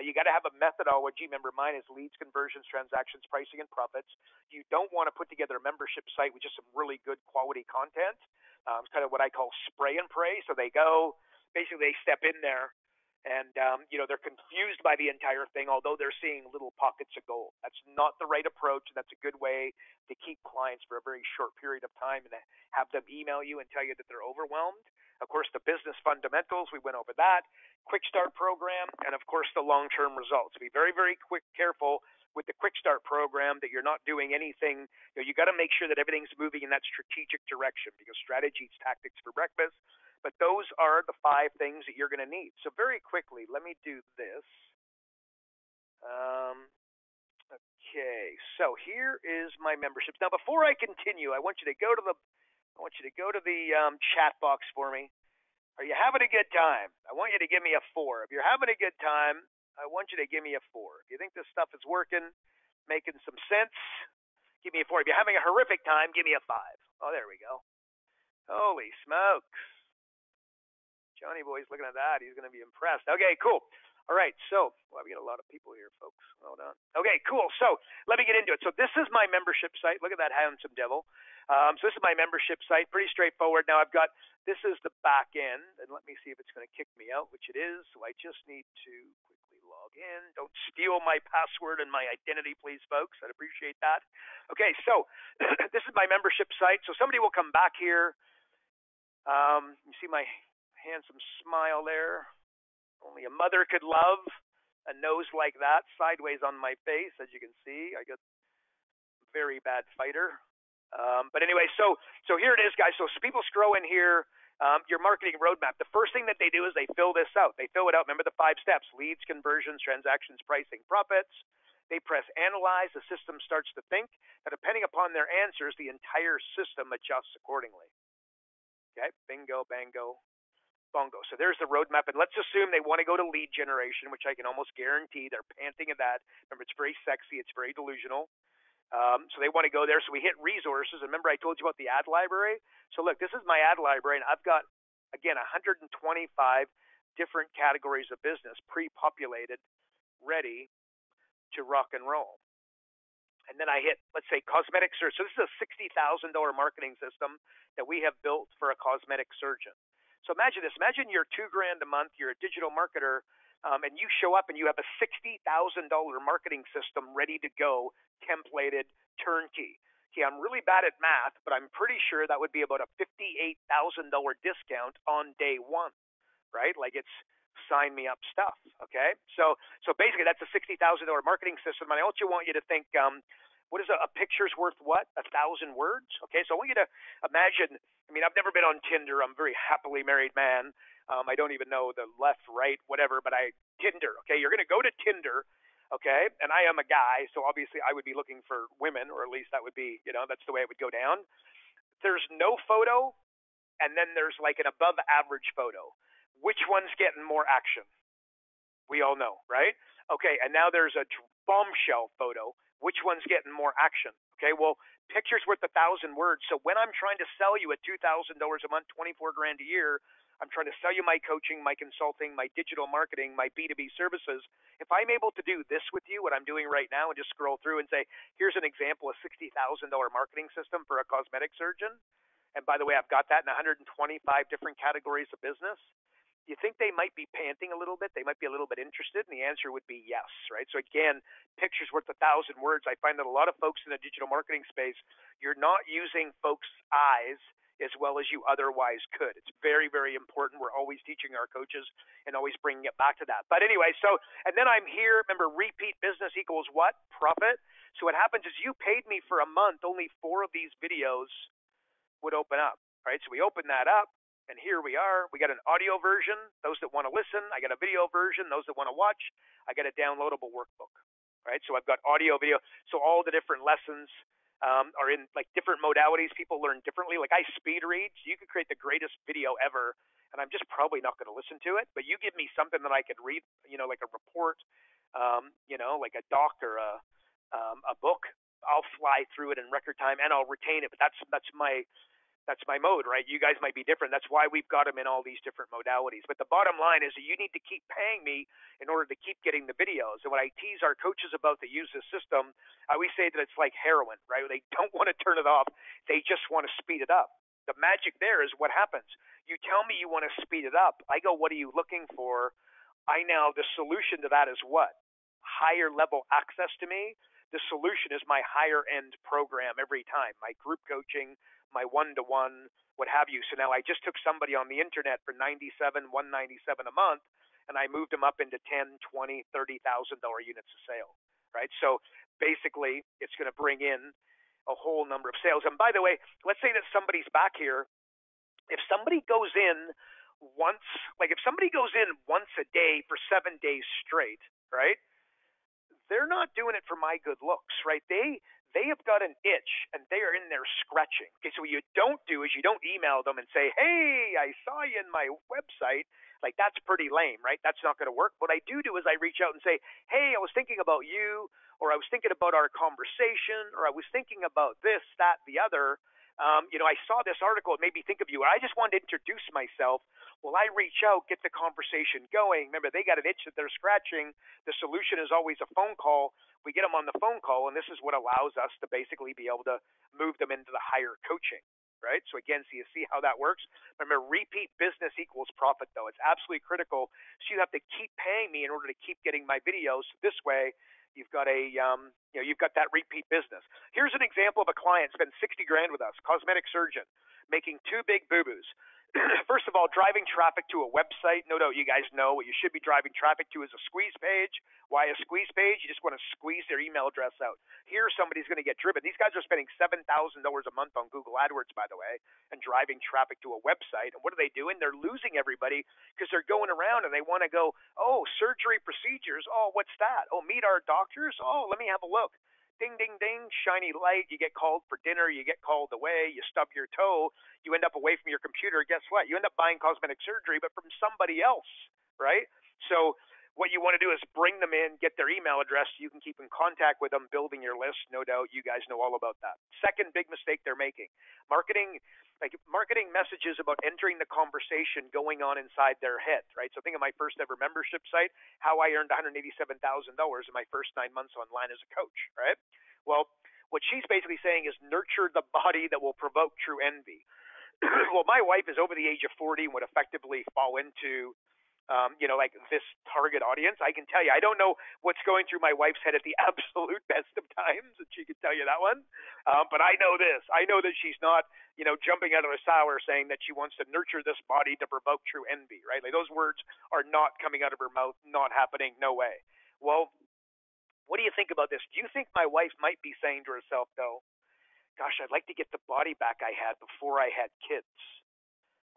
You got to have a methodology. Remember, mine is leads, conversions, transactions, pricing, and profits. You don't want to put together a membership site with just some really good quality content. It's kind of what I call spray and pray. So they go, basically they step in there, And, they're confused by the entire thing, although they're seeing little pockets of gold. That's not the right approach. And that's a good way to keep clients for a very short period of time and have them email you and tell you that they're overwhelmed. Of course, the business fundamentals, we went over that, quick start program, and of course, the long-term results. Be very, very careful with the quick start program that you're not doing anything. You got to make sure that everything's moving in that strategic direction, because strategy is tactics for breakfast. But those are the 5 things that you're going to need. So very quickly, let me do this. Okay, so here is my memberships. Now, before I continue, I want you to go to the chat box for me. Are you having a good time? I want you to give me a 4. If you're having a good time, I want you to give me a 4. If you think this stuff is working, making some sense, give me a 4. If you're having a horrific time, give me a 5. Oh, there we go. Holy smokes. Johnny Boy's looking at that. He's going to be impressed. Okay, cool. All right, so we got a lot of people here, folks. Well done. Okay, cool. So let me get into it. So this is my membership site. Look at that handsome devil. So this is my membership site. Pretty straightforward. Now this is the back end, and let me see if it's going to kick me out, which it is. So I just need to quickly log in. Don't steal my password and my identity, please, folks. I'd appreciate that. Okay, so this is my membership site. So somebody will come back here. You see my handsome smile there. Only a mother could love a nose like that sideways on my face. As you can see, I got a very bad fighter. But anyway, so here it is, guys. So people scroll in here, your marketing roadmap. The first thing that they do is they fill this out. They fill it out. Remember the 5 steps: leads, conversions, transactions, pricing, profits. They press analyze. The system starts to think. Now, depending upon their answers, the entire system adjusts accordingly. Okay, bingo, bango, bongo. So there's the roadmap, and let's assume they want to go to lead generation, which I can almost guarantee they're panting at that. Remember, it's very sexy, it's very delusional. So they want to go there. So we hit resources. And remember, I told you about the ad library. So look, this is my ad library, and I've got, again, 125 different categories of business pre-populated, ready to rock and roll. And then I hit, let's say, cosmetic search. So this is a $60,000 marketing system that we have built for a cosmetic surgeon. So imagine this. Imagine you're $2,000 a month. You're a digital marketer, and you show up and you have a $60,000 marketing system ready to go, templated, turnkey. Okay, I'm really bad at math, but I'm pretty sure that would be about a $58,000 discount on day one, right? Like it's sign me up stuff. Okay, so basically that's a $60,000 marketing system, and I also want you to think, what is a picture's worth? What, 1,000 words? Okay, so I want you to imagine. I mean, I've never been on Tinder. I'm a very happily married man. I don't even know the left, right, whatever, but Tinder. Okay, you're going to go to Tinder. Okay, and I am a guy, so obviously I would be looking for women, or at least that would be, that's the way it would go down. There's no photo, and then there's like an above average photo. Which one's getting more action? We all know, right? Okay, and now there's a bombshell photo. Which one's getting more action? Okay, well, picture's worth 1,000 words. So when I'm trying to sell you at $2,000 a month, $24,000 a year, I'm trying to sell you my coaching, my consulting, my digital marketing, my B2B services. If I'm able to do this with you, what I'm doing right now, and just scroll through and say, here's an example of $60,000 marketing system for a cosmetic surgeon. And by the way, I've got that in 125 different categories of business. You think they might be panting a little bit? They might be a little bit interested? And the answer would be yes, right? So again, picture's worth 1,000 words. I find that a lot of folks in the digital marketing space, you're not using folks' eyes as well as you otherwise could. It's very, very important. We're always teaching our coaches and always bringing it back to that. But anyway, and then I'm here. Remember, repeat business equals what? Profit. So what happens is you paid me for a month. Only 4 of these videos would open up, right? So we open that up. And here we are. We got an audio version, those that want to listen. I got a video version, those that want to watch. I got a downloadable workbook, right? So I've got audio, video. So all the different lessons are in like different modalities. People learn differently. Like I speed read. So you could create the greatest video ever, and I'm just probably not going to listen to it. But you give me something that I could read, like a report, like a doc or a book. I'll fly through it in record time, and I'll retain it. But that's my mode, right? You guys might be different. That's why we've got them in all these different modalities. But the bottom line is that you need to keep paying me in order to keep getting the videos. And what I tease our coaches about that use this system, I always say that it's like heroin, right? They don't want to turn it off. They just want to speed it up. The magic there is what happens. You tell me you want to speed it up. I go, what are you looking for? the solution to that is what? Higher level access to me. The solution is my higher end program every time, my group coaching, my one-to-one, what have you. So now I just took somebody on the internet for $197 a month, and I moved them up into $10, $20, $30,000 units of sale, right? So basically, it's going to bring in a whole number of sales. And by the way, let's say that somebody's back here. If somebody goes in once, like if somebody goes in once a day for 7 days straight, right? They're not doing it for my good looks, right? They have got an itch and they are in there scratching. Okay, so what you don't do is you don't email them and say, "Hey, I saw you in my website." Like that's pretty lame, right? That's not going to work. What I do is I reach out and say, "Hey, I was thinking about you, or I was thinking about our conversation, or I was thinking about this, that, the other. I saw this article. It made me think of you. And I just wanted to introduce myself." Well, I reach out, get the conversation going. Remember, they got an itch that they're scratching. The solution is always a phone call. We get them on the phone call, and this is what allows us to basically be able to move them into the higher coaching, right? So again, so you see how that works. Remember, repeat business equals profit, though. It's absolutely critical. So you have to keep paying me in order to keep getting my videos. This way, you've got you've got that repeat business. Here's an example of a client spent 60 grand with us, cosmetic surgeon, making two big boo-boos. First of all, driving traffic to a website. No doubt you guys know what you should be driving traffic to is a squeeze page. Why a squeeze page? You just want to squeeze their email address out. Here, somebody's going to get driven. These guys are spending $7,000 a month on Google AdWords, by the way, and driving traffic to a website. And what are they doing? They're losing everybody because they're going around and they want to go, "Oh, surgery procedures. Oh, what's that? Oh, meet our doctors. Oh, let me have a look." Ding, ding, ding, shiny light. You get called for dinner. You get called away. You stub your toe. You end up away from your computer. Guess what? You end up buying cosmetic surgery, but from somebody else, right? So what you want to do is bring them in, get their email address so you can keep in contact with them, building your list. No doubt you guys know all about that. Second big mistake they're making, marketing messages about entering the conversation going on inside their head, right? So think of my first ever membership site, how I earned $187,000 in my first 9 months online as a coach, right? Well, what she's basically saying is nurture the body that will provoke true envy. Well, my wife is over the age of 40 and would effectively fall into like this target audience. I can tell you, I don't know what's going through my wife's head at the absolute best of times, and she can tell you that one. But I know this. I know that she's not, jumping out of a sour saying that she wants to nurture this body to provoke true envy, right? Like those words are not coming out of her mouth, not happening, no way. Well, what do you think about this? Do you think my wife might be saying to herself, though, "Gosh, I'd like to get the body back I had before I had kids"?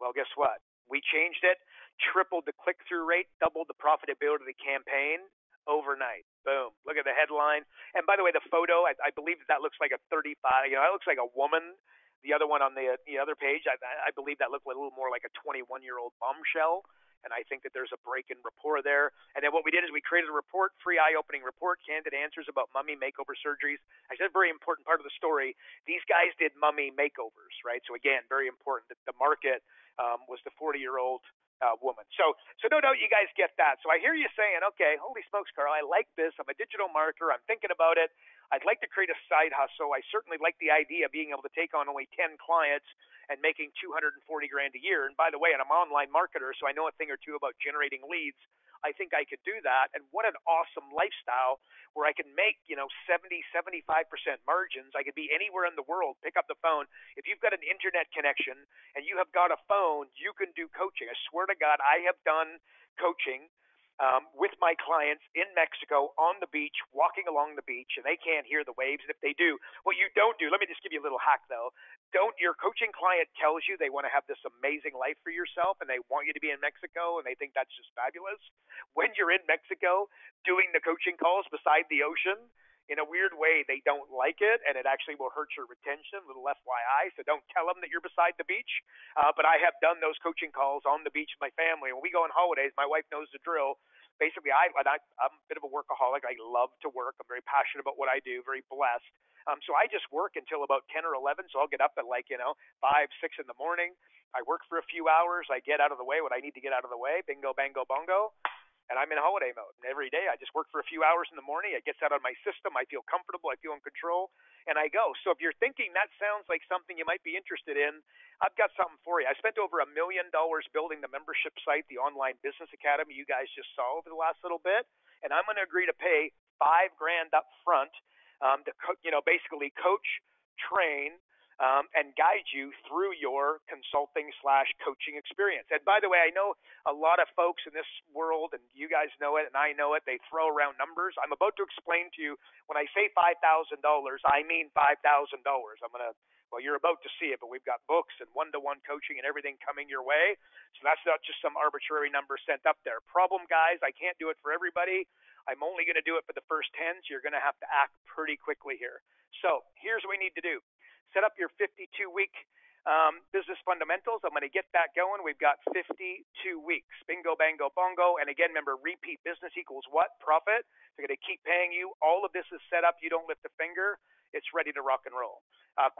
Well, guess what? We changed it, tripled the click-through rate, doubled the profitability of the campaign overnight. Boom. Look at the headline. And by the way, the photo, I believe that looks like a 35, that looks like a woman. The other one on the other page, I believe that looked a little more like a 21-year-old bombshell. And I think that there's a break in rapport there. And then what we did is we created a report, free eye-opening report, candid answers about mummy makeover surgeries. I said a very important part of the story. These guys did mummy makeovers, right? So again, very important that the market was the 40-year-old woman. So no doubt you guys get that. So I hear you saying, "Okay, holy smokes, Karl, I like this. I'm a digital marketer. I'm thinking about it. I'd like to create a side hustle. I certainly like the idea of being able to take on only 10 clients and making 240 grand a year. And by the way, I'm an online marketer, so I know a thing or two about generating leads. I think I could do that. And what an awesome lifestyle where I can make, 70, 75% margins. I could be anywhere in the world, pick up the phone. If you've got an internet connection and you have got a phone, you can do coaching. I swear to God, I have done coaching with my clients in Mexico on the beach, walking along the beach, and they can't hear the waves. And if they do, what you don't do, let me just give you a little hack though. Your coaching client tells you they want to have this amazing life for yourself and they want you to be in Mexico and they think that's just fabulous. When you're in Mexico doing the coaching calls beside the ocean, in a weird way, they don't like it, and it actually will hurt your retention, a little FYI, so don't tell them that you're beside the beach. But I have done those coaching calls on the beach with my family. When we go on holidays, my wife knows the drill. Basically, I'm a bit of a workaholic. I love to work. I'm very passionate about what I do, very blessed. So I just work until about 10 or 11, so I'll get up at 5, 6 in the morning. I work for a few hours. I get out of the way what I need to get out of the way. Bingo, bango, bongo. and I'm in holiday mode. And every day I just work for a few hours in the morning. It gets out of my system. I feel comfortable. I feel in control, and I go. So if you're thinking that sounds like something you might be interested in, I've got something for you. I spent over $1 million building the membership site, the online business academy you guys just saw over the last little bit, and I'm going to agree to pay $5,000 up front to basically coach, train, and guide you through your consulting / coaching experience. And by the way, I know a lot of folks in this world, and you guys know it, and I know it, they throw around numbers. I'm about to explain to you, when I say $5,000, I mean $5,000. Well, you're about to see it, but we've got books and one-to-one coaching and everything coming your way. So that's not just some arbitrary number sent up there. Problem, guys, I can't do it for everybody. I'm only going to do it for the first 10, so you're going to have to act pretty quickly here. So here's what we need to do. Set up your 52-week business fundamentals. I'm going to get that going. We've got 52 weeks. Bingo, bango, bongo. And again, remember, repeat business equals what? Profit. They're going to keep paying you. All of this is set up. You don't lift a finger. It's ready to rock and roll.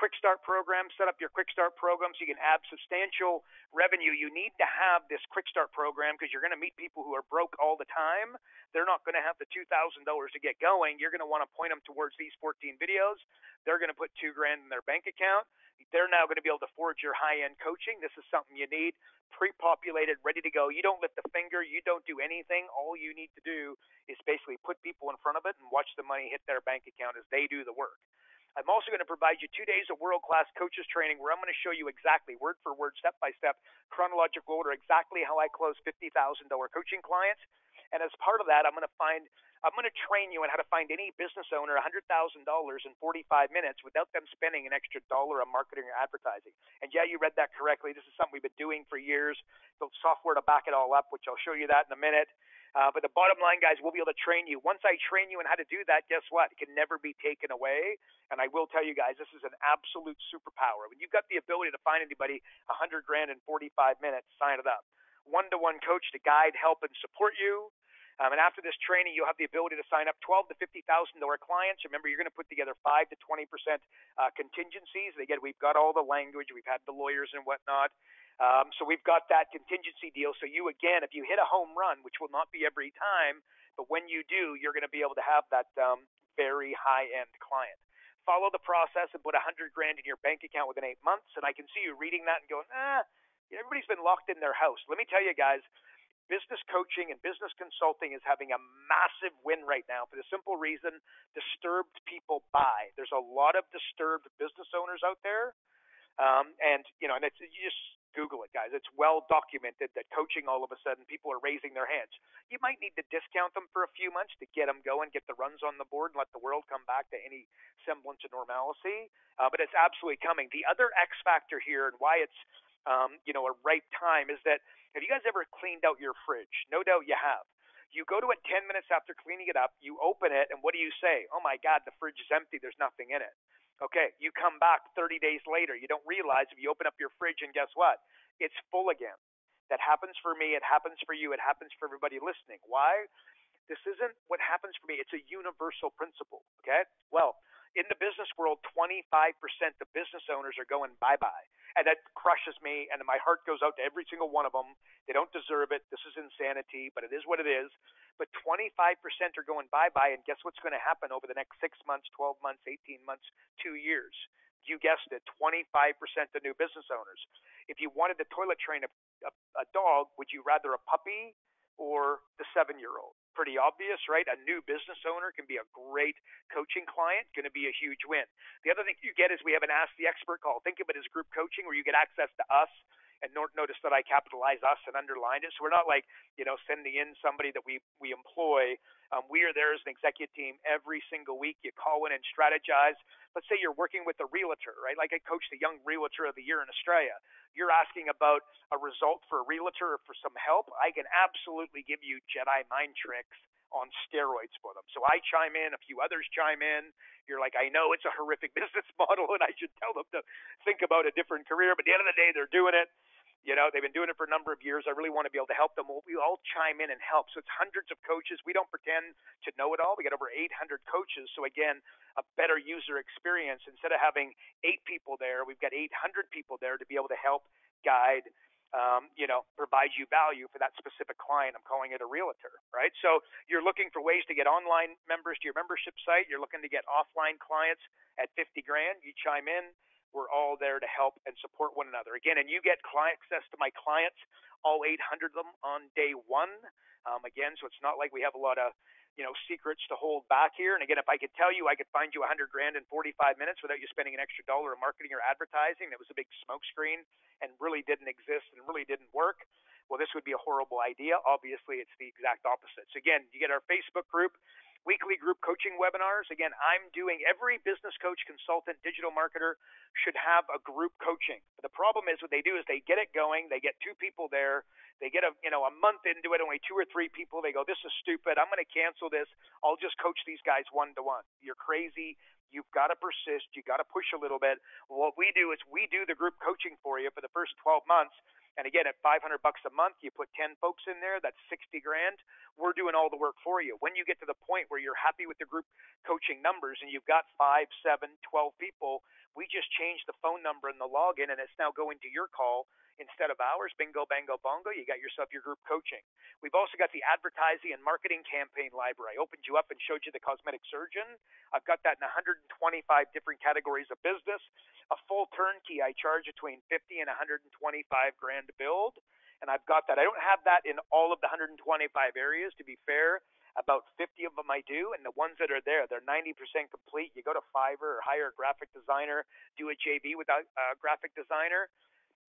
Quick Start program. Set up your Quick Start program so you can add substantial revenue. You need to have this Quick Start program because you're going to meet people who are broke all the time. They're not going to have the $2,000 to get going. You're going to want to point them towards these 14 videos. They're going to put $2,000 in their bank account. They're now going to be able to afford your high-end coaching. This is something you need, pre-populated, ready to go. You don't lift a finger. You don't do anything. All you need to do is basically put people in front of it and watch the money hit their bank account as they do the work. I'm also going to provide you 2 days of world-class coaches training where I'm going to show you exactly, word for word, step-by-step, chronological order, exactly how I close $50,000 coaching clients. And as part of that, I'm going to train you on how to find any business owner $100,000 in 45 minutes without them spending an extra dollar on marketing or advertising. And yeah, you read that correctly. This is something we've been doing for years. Built software to back it all up, which I'll show you that in a minute. But the bottom line, guys, we'll be able to train you. Once I train you on how to do that, guess what? It can never be taken away. And I will tell you guys, this is an absolute superpower. When you've got the ability to find anybody $100,000 in 45 minutes, sign it up. One-to-one coach to guide, help, and support you. And after this training, you'll have the ability to sign up $12,000 to $50,000 clients. Remember, you're going to put together 5 to 20% contingencies. Again, we've got all the language. We've had the lawyers and whatnot. So we've got that contingency deal. So you, again, if you hit a home run, which will not be every time, but when you do, you're going to be able to have that very high-end client. Follow the process and put $100,000 in your bank account within 8 months. And I can see you reading that and going, everybody's been locked in their house. Let me tell you guys, business coaching and business consulting is having a massive win right now for the simple reason disturbed people buy. There's a lot of disturbed business owners out there. And you just Google it, guys. It's well documented that coaching, all of a sudden, people are raising their hands. You might need to discount them for a few months to get them going, get the runs on the board, and let the world come back to any semblance of normalcy. But it's absolutely coming. The other X factor here and why it's a right time is that, have you guys ever cleaned out your fridge? No doubt you have. You go to it 10 minutes after cleaning it up, you open it, and what do you say? Oh my God, the fridge is empty. There's nothing in it. Okay, you come back 30 days later. You don't realize if you open up your fridge and guess what? It's full again. That happens for me. It happens for you. It happens for everybody listening. Why? This isn't what happens for me. It's a universal principle. Okay? Well, in the business world, 25% of business owners are going bye-bye. And that crushes me, and my heart goes out to every single one of them. They don't deserve it. This is insanity, but it is what it is. But 25% are going bye-bye, and guess what's going to happen over the next 6 months, 12 months, 18 months, 2 years? You guessed it, 25% of new business owners. If you wanted to toilet train a dog, would you rather a puppy or the 7-year-old? Pretty obvious, right? A new business owner can be a great coaching client, going to be a huge win. The other thing you get is we have an Ask the Expert call. Think of it as group coaching where you get access to us, and notice that I capitalize us and underlined it. So we're not like, sending in somebody that we employ. We are there as an executive team every single week. You call in and strategize. Let's say you're working with a realtor, right? Like I coached the young realtor of the year in Australia. You're asking about a result for a realtor or for some help. I can absolutely give you Jedi mind tricks on steroids for them. So I chime in, a few others chime in. You're like, I know it's a horrific business model and I should tell them to think about a different career, but at the end of the day, they're doing it. They've been doing it for a number of years. I really want to be able to help them. We all chime in and help. So it's hundreds of coaches. We don't pretend to know it all. We got over 800 coaches. So again, a better user experience. Instead of having 8 people there, we've got 800 people there to be able to help, guide, provide you value for that specific client. I'm calling it a realtor, right? So you're looking for ways to get online members to your membership site. You're looking to get offline clients at 50 grand. You chime in. We're all there to help and support one another. Again, and you get client access to my clients, all 800 of them on day one. Again, so it's not like we have a lot of secrets to hold back here. And again, if I could tell you I could find you 100 grand in 45 minutes without you spending an extra dollar in marketing or advertising, that was a big smokescreen and really didn't exist and really didn't work, well, this would be a horrible idea. Obviously, it's the exact opposite. So again, you get our Facebook group, weekly group coaching webinars. Again, I'm doing every business coach, consultant, digital marketer should have a group coaching. But the problem is what they do is they get it going. They get 2 people there. They get a month into it, only 2 or 3 people. They go, this is stupid. I'm going to cancel this. I'll just coach these guys one-to-one. You're crazy. You've got to persist. You got to push a little bit. What we do is we do the group coaching for you for the first 12 months. And again, at $500 a month, you put 10 folks in there, that's 60 grand. We're doing all the work for you. When you get to the point where you're happy with the group coaching numbers and you've got 5, 7, 12 people, we just change the phone number and the login, and it's now going to your call instead of ours. Bingo, bango, bongo, you got yourself your group coaching. We've also got the advertising and marketing campaign library. I opened you up and showed you the cosmetic surgeon. I've got that in 125 different categories of business. A full turnkey, I charge between 50 and 125 grand to build. And I've got that. I don't have that in all of the 125 areas, to be fair. About 50 of them I do, and the ones that are there, they're 90% complete. You go to Fiverr or hire a graphic designer, do a JV with a graphic designer,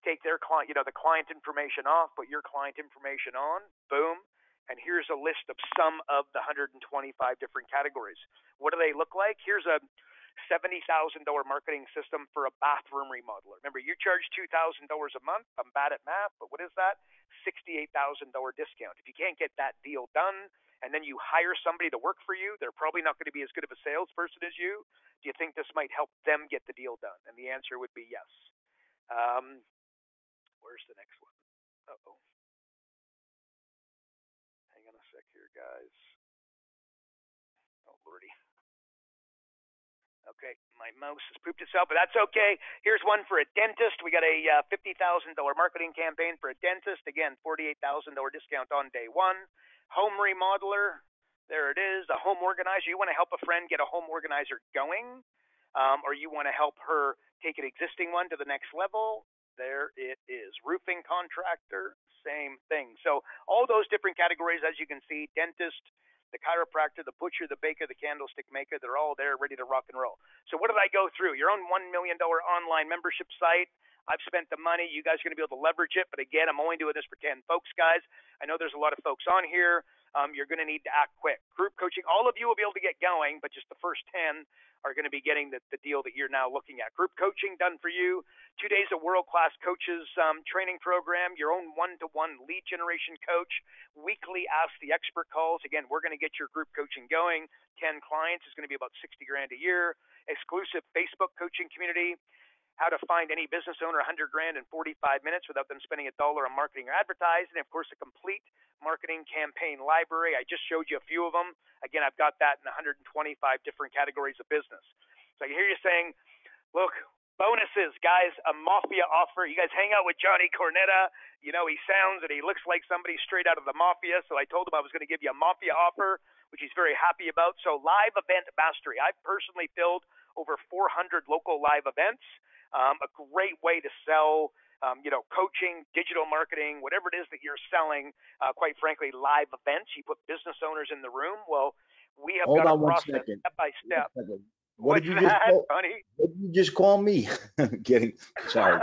take their client, the client information off, put your client information on, boom, and here's a list of some of the 125 different categories. What do they look like? Here's a $70,000 marketing system for a bathroom remodeler. Remember, you charge $2,000 a month. I'm bad at math, but what is that? $68,000 discount. If you can't get that deal done, and then you hire somebody to work for you, they're probably not going to be as good of a salesperson as you. Do you think this might help them get the deal done? And the answer would be yes. Where's the next one? Uh-oh. Hang on a sec here, guys. Oh, Lordy. Okay, my mouse has pooped itself, but that's okay. Here's one for a dentist. We got a $50,000 marketing campaign for a dentist. Again, $48,000 discount on day one. Home remodeler, there it is. A home organizer. You want to help a friend get a home organizer going, or you want to help her take an existing one to the next level. There it is. Roofing contractor, same thing. So all those different categories, as you can see, dentist, the chiropractor, the butcher, the baker, the candlestick maker, they're all there ready to rock and roll. So what did I go through? Your own $1 million online membership site. I've spent the money. You guys are going to be able to leverage it. But again, I'm only doing this for 10 folks, guys. I know there's a lot of folks on here. You're going to need to act quick. Group coaching, all of you will be able to get going, but just the first 10 are going to be getting the deal that you're now looking at. Group coaching done for you. 2 days of world-class coaches training program, your own one-to-one lead generation coach, weekly Ask the Expert calls. Again, we're going to get your group coaching going. 10 clients is going to be about 60 grand a year. Exclusive Facebook coaching community. How to find any business owner 100 grand in 45 minutes without them spending $1 on marketing or advertising. And of course, a complete marketing campaign library. I just showed you a few of them. Again, I've got that in 125 different categories of business. So I hear you saying, look, bonuses, guys, a mafia offer. You guys hang out with Johnny Cornetta. He sounds and he looks like somebody straight out of the mafia. So I told him I was going to give you a mafia offer, which he's very happy about. So live event mastery. I've personally filled over 400 local live events. A great way to sell, coaching, digital marketing, whatever it is that you're selling, quite frankly, live events. You put business owners in the room. Well, we have got a process step by step. What did you just call me? Kidding. Sorry.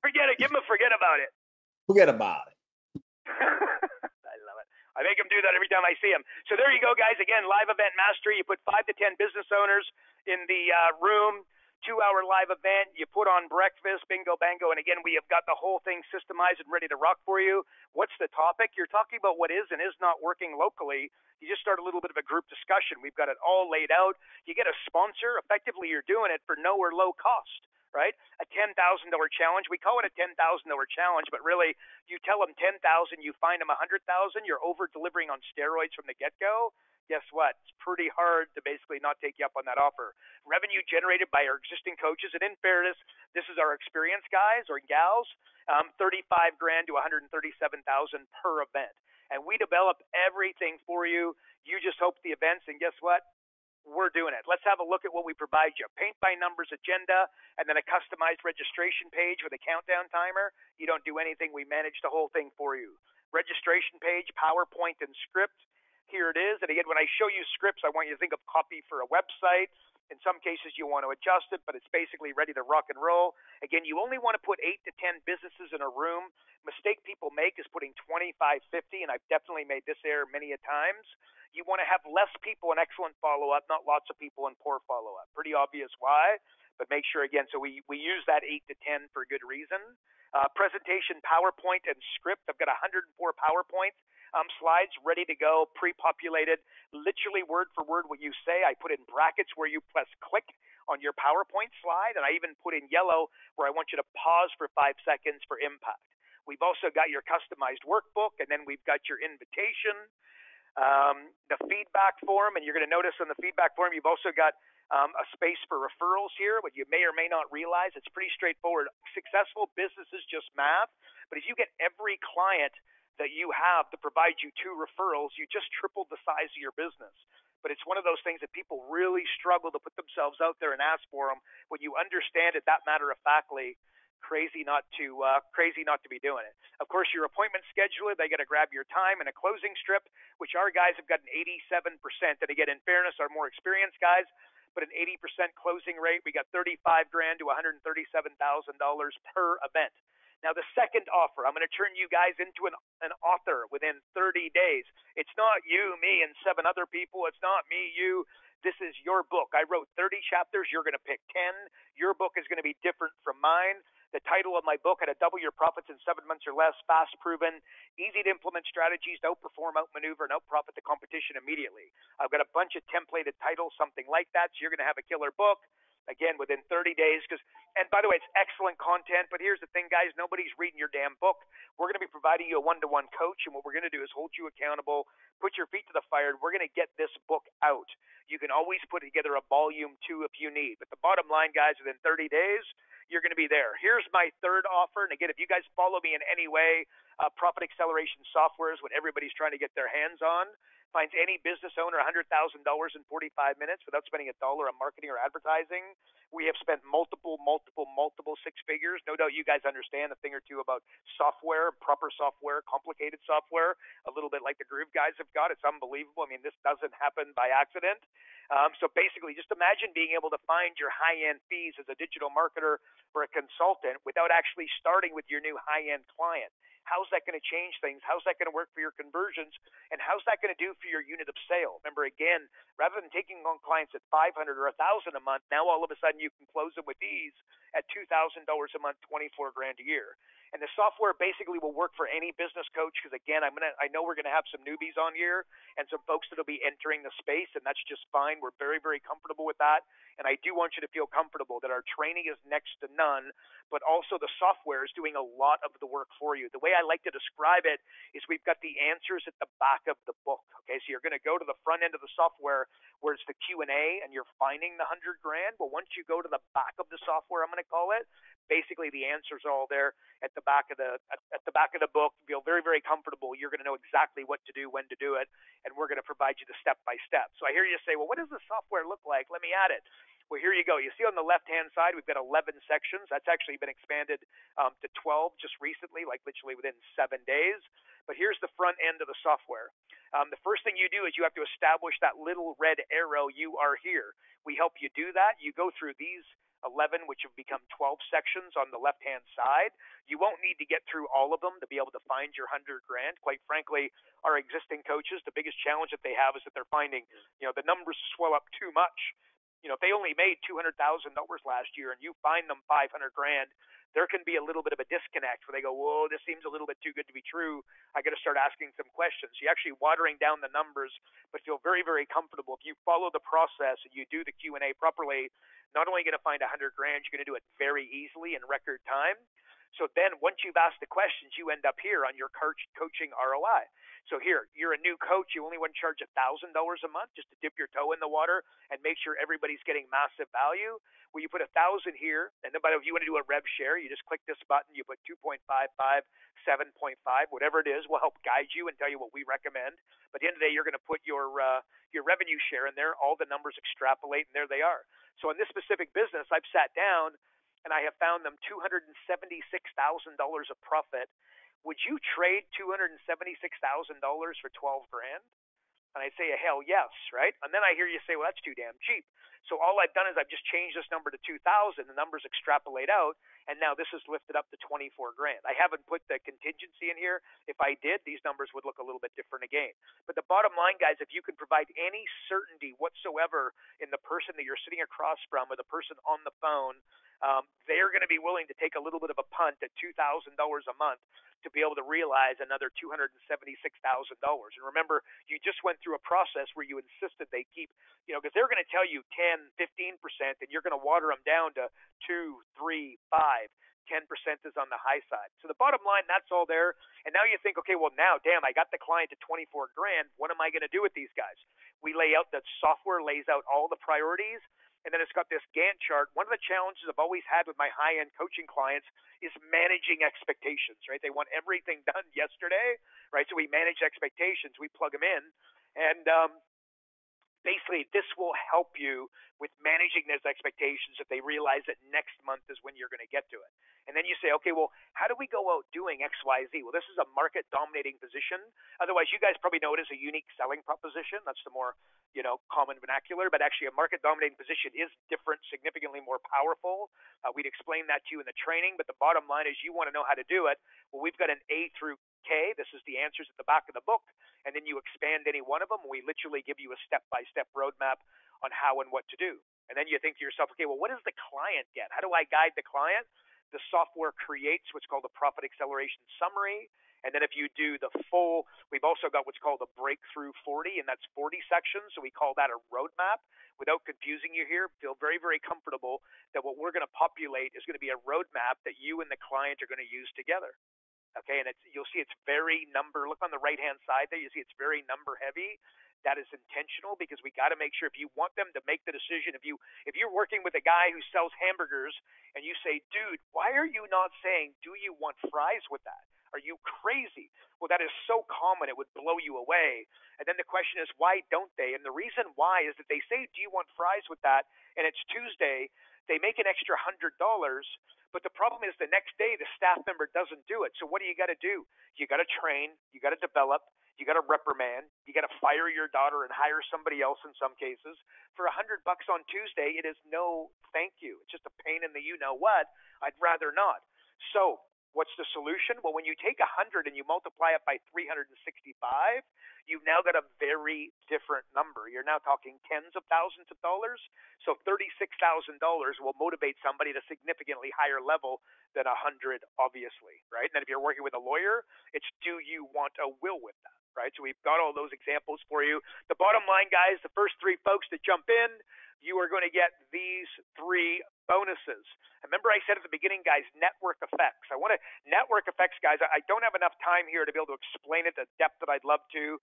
Forget it. Give him a forget about it. Forget about it. I love it. I make him do that every time I see him. So there you go, guys. Again, live event mastery. You put 5 to 10 business owners in the room. 2-hour live event, you put on breakfast, bingo, bango, and again, we have got the whole thing systemized and ready to rock for you. What's the topic? You're talking about what is and is not working locally. You just start a little bit of a group discussion. We've got it all laid out. You get a sponsor. Effectively, you're doing it for no or low cost. right? A $10,000 challenge. We call it a $10,000 challenge, but really you tell them 10,000, you find them 100,000, you're over delivering on steroids from the get-go. Guess what? It's pretty hard to basically not take you up on that offer. Revenue generated by our existing coaches, and in fairness, this is our experienced guys or gals, 35 grand to 137,000 per event. And we develop everything for you. You just hope the events, and guess what? We're doing it. Let's have a look at what we provide you. Paint by numbers agenda, and then a customized registration page with a countdown timer. You don't do anything. We manage the whole thing for you. Registration page, PowerPoint, and script. Here it is. And again, when I show you scripts, I want you to think of copy for a website. In some cases, you want to adjust it, but it's basically ready to rock and roll. Again, you only want to put 8 to 10 businesses in a room. Mistake people make is putting 25, 50, and I've definitely made this error many a times. You want to have less people and excellent follow-up, not lots of people and poor follow-up. Pretty obvious why, but make sure, again, so we use that 8 to 10 for good reason. Presentation, PowerPoint, and script. I've got 104 PowerPoint slides ready to go, pre-populated, literally word for word what you say. I put in brackets where you press click on your PowerPoint slide, and I even put in yellow where I want you to pause for 5 seconds for impact. We've also got your customized workbook, and then we've got your invitation. The feedback form, and you're going to notice on the feedback form, you've also got a space for referrals here. What you may or may not realize, it's pretty straightforward. Successful business is just math, but if you get every client that you have to provide you 2 referrals, you just tripled the size of your business. But it's one of those things that people really struggle to put themselves out there and ask for them. When you understand it that matter-of-factly, crazy not to be doing it. Of course, your appointment scheduler, they got to grab your time, and a closing strip, which our guys have got an 87%. And again, in fairness, our more experienced guys, but an 80% closing rate. We got 35 grand to $137,000 per event. Now, the second offer, I'm going to turn you guys into an author within 30 days. It's not you, me, and 7 other people. It's not me, you. This is your book. I wrote 30 chapters. You're going to pick 10. Your book is going to be different from mine. The title of my book, How to Double Your Profits in 7 months or less, fast proven, easy to implement strategies to outperform, outmaneuver, and outprofit the competition immediately. I've got a bunch of templated titles, something like that. So you're going to have a killer book. Again, within 30 days. And by the way, it's excellent content. But here's the thing, guys. Nobody's reading your damn book. We're going to be providing you a one-to-one coach. And what we're going to do is hold you accountable, put your feet to the fire. We're going to get this book out. You can always put together a volume 2 if you need. But the bottom line, guys, within 30 days, you're going to be there. Here's my third offer. And again, if you guys follow me in any way, Profit Acceleration Software is what everybody's trying to get their hands on. Finds any business owner $100,000 in 45 minutes without spending $1 on marketing or advertising. We have spent multiple 6 figures. No doubt you guys understand a thing or two about software, proper software, complicated software, a little bit like the Groove guys have got. It's unbelievable. I mean, this doesn't happen by accident. So basically, just imagine being able to find your high-end fees as a digital marketer or a consultant without actually starting with your new high-end client. How's that going to change things? How's that going to work for your conversions? And how's that going to do for your unit of sale? Remember, again, rather than taking on clients at $500 or $1,000 a month, now all of a sudden you can close them with ease at $2,000 a month, 24 grand a year. And the software basically will work for any business coach because, again, I know we're going to have some newbies on here and some folks that will be entering the space, and that's just fine. We're very, very comfortable with that. And I do want you to feel comfortable that our training is next to none, but also the software is doing a lot of the work for you. The way I like to describe it is we've got the answers at the back of the book. Okay, so you're going to go to the front end of the software where it's the Q&A and you're finding the 100 grand. Well, once you go to the back of the software, I'm going to call it, basically the answers are all there at the back of the book. Feel very, very comfortable. You're going to know exactly what to do, when to do it, and we're going to provide you the step by step. So I hear you say, well, what does the software look like? Let me add it. Well, here you go. You see on the left-hand side, we've got 11 sections. That's actually been expanded to 12 just recently, like literally within 7 days. But here's the front end of the software. The first thing you do is you have to establish that little red arrow, you are here. We help you do that. You go through these 11, which have become 12 sections on the left-hand side. You won't need to get through all of them to be able to find your 100 grand. Quite frankly, our existing coaches, the biggest challenge that they have is that they're finding, the numbers swell up too much. If they only made $200,000 last year and you find them 500 grand, there can be a little bit of a disconnect where they go, whoa, this seems a little bit too good to be true. I got to start asking some questions. You're actually watering down the numbers, but feel very, very comfortable. If you follow the process and you do the Q&A properly, not only are you going to find 100 grand, you're going to do it very easily in record time. So then once you've asked the questions, you end up here on your coaching ROI. So here, you're a new coach. You only want to charge $1,000 a month just to dip your toe in the water and make sure everybody's getting massive value. Well, you put 1,000 here, and then if you want to do a rev share, you just click this button. You put 2.55, 7.5, whatever it is. We'll help guide you and tell you what we recommend. But at the end of the day, you're going to put your revenue share in there. All the numbers extrapolate, and there they are. So in this specific business, I've sat down and I have found them $276,000 of profit. Would you trade $276,000 for 12 grand? And I say, hell yes, right? And then I hear you say, well, that's too damn cheap. So all I've done is I've just changed this number to 2,000. The numbers extrapolate out, and now this is lifted up to 24 grand. I haven't put the contingency in here. If I did, these numbers would look a little bit different again. But the bottom line, guys, if you can provide any certainty whatsoever in the person that you're sitting across from or the person on the phone, they're going to be willing to take a little bit of a punt at $2,000 a month to be able to realize another $276,000. And remember, you just went through a process where you insisted they keep, because they're going to tell you 10, 15%, and you're going to water them down to 2, 3, 5. 10% is on the high side. So the bottom line, that's all there. And now you think, okay, well now, damn, I got the client to 24 grand. What am I going to do with these guys? We lay out, the software lays out all the priorities, and then it's got this Gantt chart. One of the challenges I've always had with my high-end coaching clients is managing expectations, right? They want everything done yesterday, right? So we manage expectations. We plug them in. And basically, this will help you with managing those expectations if they realize that next month is when you're going to get to it. And then you say, okay, well, how do we go out doing X, Y, Z? Well, this is a market-dominating position. Otherwise, you guys probably know it as a unique selling proposition. That's the more, common vernacular. But actually, a market-dominating position is different, significantly more powerful. We'd explain that to you in the training. But the bottom line is you want to know how to do it. Well, we've got an A through K. This is the answers at the back of the book. And then you expand any one of them. We literally give you a step-by-step roadmap on how and what to do. And then you think to yourself, okay, well, what does the client get? How do I guide the client? The software creates what's called a profit acceleration summary. And then if you do the full, we've also got what's called a breakthrough 40, and that's 40 sections. So we call that a roadmap. Without confusing you here, feel very, very comfortable that what we're going to populate is going to be a roadmap that you and the client are going to use together. Okay, and you'll see it's very number. Look on the right-hand side there. You see it's very number heavy. That is intentional because we got to make sure if you want them to make the decision, if you're working with a guy who sells hamburgers and you say, dude, why are you not saying, do you want fries with that? Are you crazy? Well, that is so common, it would blow you away. And then the question is, why don't they? And the reason why is that they say, do you want fries with that? And it's Tuesday. They make an extra $100. But the problem is the next day the staff member doesn't do it. So what do? You got to train, you got to develop, you got to reprimand, you got to fire your daughter and hire somebody else in some cases. For $100 on Tuesday, it is no thank you. It's just a pain in the you-know-what. I'd rather not. So what's the solution? Well, when you take 100 and you multiply it by 365, you've now got a very different number. You're now talking tens of thousands of dollars. So $36,000 will motivate somebody at a significantly higher level than 100, obviously, right? And then if you're working with a lawyer, it's do you want a will with that, right? So we've got all those examples for you. The bottom line, guys, the first 3 folks that jump in, you are going to get these 3 bonuses. Remember I said at the beginning, guys, network effects. Network effects, guys, I don't have enough time here to be able to explain it the depth that I'd love to.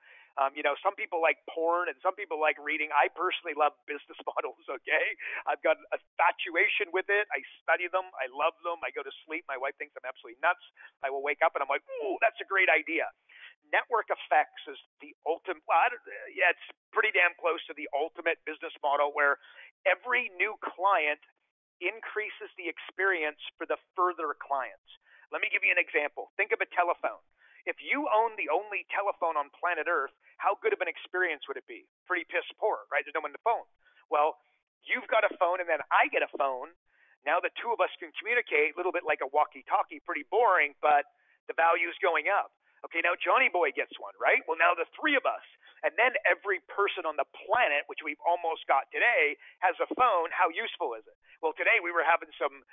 Some people like porn and some people like reading. I personally love business models, okay? I've got a infatuation with it. I study them. I love them. I go to sleep. My wife thinks I'm absolutely nuts. I will wake up and I'm like, ooh, that's a great idea. Network effects is the ultimate, it's pretty damn close to the ultimate business model where every new client increases the experience for the further clients. Let me give you an example. Think of a telephone. If you own the only telephone on planet Earth, how good of an experience would it be? Pretty piss poor, right? There's no one to phone. Well, you've got a phone and then I get a phone. Now the 2 of us can communicate a little bit like a walkie-talkie, pretty boring, but the value is going up. Okay, now Johnny Boy gets one, right? Well, now the three of us. And then every person on the planet, which we've almost got today, has a phone. How useful is it? Well, today we were having some,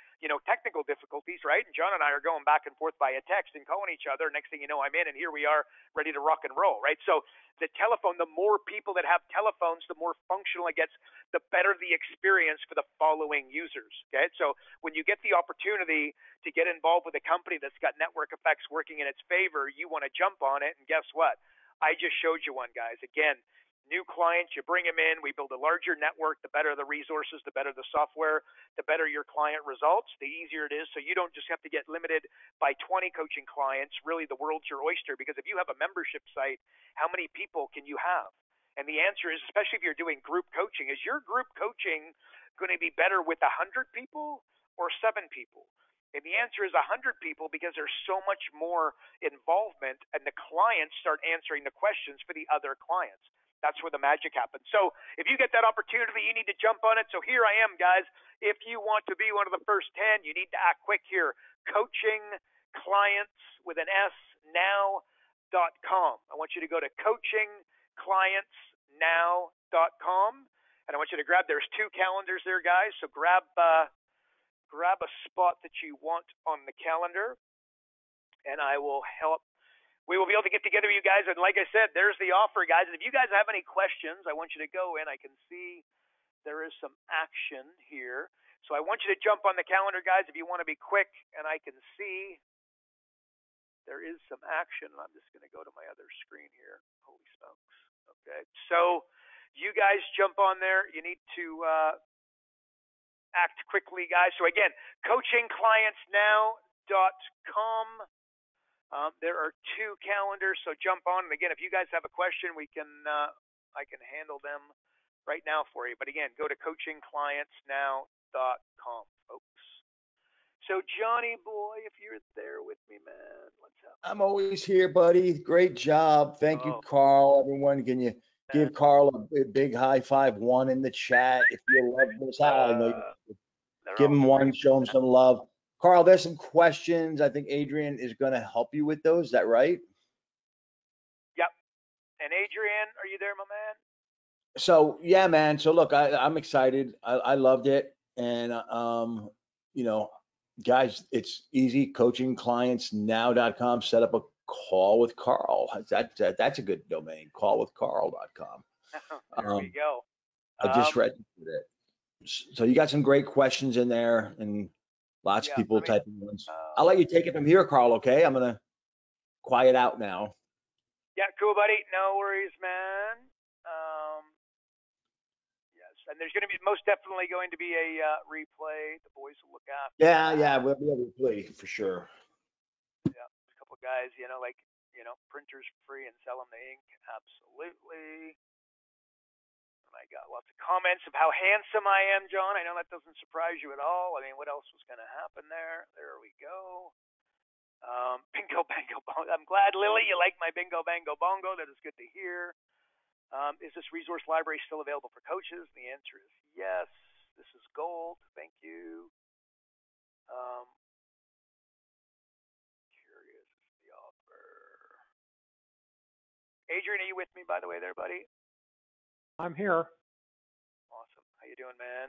technical difficulties, right? And John and I are going back and forth via text and calling each other. Next thing you know, I'm in, and here we are ready to rock and roll, right? So the telephone, the more people that have telephones, the more functional it gets, the better the experience for the following users, okay? So when you get the opportunity to get involved with a company that's got network effects working in its favor, you want to jump on it, and guess what? I just showed you one, guys. Again, new clients, you bring them in, we build a larger network. The better the resources, the better the software, the better your client results, the easier it is. So you don't just have to get limited by 20 coaching clients. Really, the world's your oyster, because if you have a membership site, how many people can you have? And the answer is, especially if you're doing group coaching, is your group coaching going to be better with 100 people or 7 people? And the answer is 100 people, because there's so much more involvement, and the clients start answering the questions for the other clients. That's where the magic happens. So if you get that opportunity, you need to jump on it. So here I am, guys. If you want to be one of the first 10, you need to act quick here. Coaching clients with an S now.com. I want you to go to coachingclientsnow.com, and I want you to grab, there's 2 calendars there, guys. So grab a spot that you want on the calendar, and I will help. We will be able to get together with you guys. And like I said, there's the offer, guys. And if you guys have any questions, I want you to go in. I can see there is some action here. So I want you to jump on the calendar, guys, if you want to be quick. And I can see there is some action. I'm just going to go to my other screen here. Holy smokes. Okay. So you guys jump on there. You need to act quickly, guys. So again, coachingclientsnow.com. There are 2 calendars, so jump on. And again, if you guys have a question, I can handle them right now for you. But again, go to coachingclientsnow.com, folks. So Johnny Boy, if you're there with me, man, let's have. I'm always here, buddy. Great job. Thank you, Karl. Everyone, can you give Karl a big high five, 1 in the chat if you love this out? I know give him 1, show him some love. Karl, there's some questions. I think Adrian is going to help you with those. Is that right? Yep. And Adrian, are you there, my man? So yeah, man. So look, I'm excited. I loved it, and guys, it's easy. Coachingclientsnow.com. Set up a call with Karl. That's a good domain. Callwithkarl.com. There we go. I just registered it. So you got some great questions in there, and lots of people typing ones. I'll let you take it from here, Karl. Okay, I'm gonna quiet out now. Yeah, cool, buddy. No worries, man. Yes, and there's going to be most definitely going to be a replay. The boys will look after. Yeah, we'll be able to replay for sure. Yeah, a couple guys, printers free and sell them the ink. Absolutely. And I got lots of comments of how handsome I am, John. I know that doesn't surprise you at all. I mean, what else was going to happen there? There we go. Bingo Bango Bongo. I'm glad, Lily, you like my Bingo Bango Bongo. That is good to hear. Is this resource library still available for coaches? The answer is yes. This is gold. Thank you. Curious is the offer. Adrian, are you with me, by the way, there, buddy? I'm here. Awesome. How you doing, man?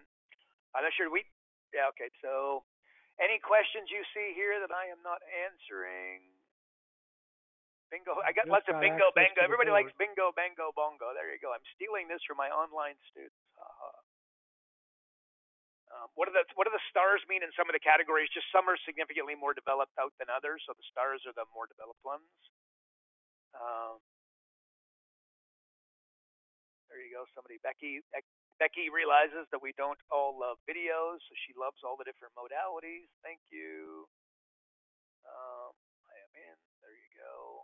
I'm not sure. Yeah, okay. So any questions you see here that I am not answering? Bingo. I got lots of bingo bango. Everybody likes bingo bango bongo. There you go. I'm stealing this from my online students. What do the stars mean in some of the categories? Just some are significantly more developed out than others. So the stars are the more developed ones. There you go. Becky realizes that we don't all love videos, so she loves all the different modalities. Thank you. I am in. There you go.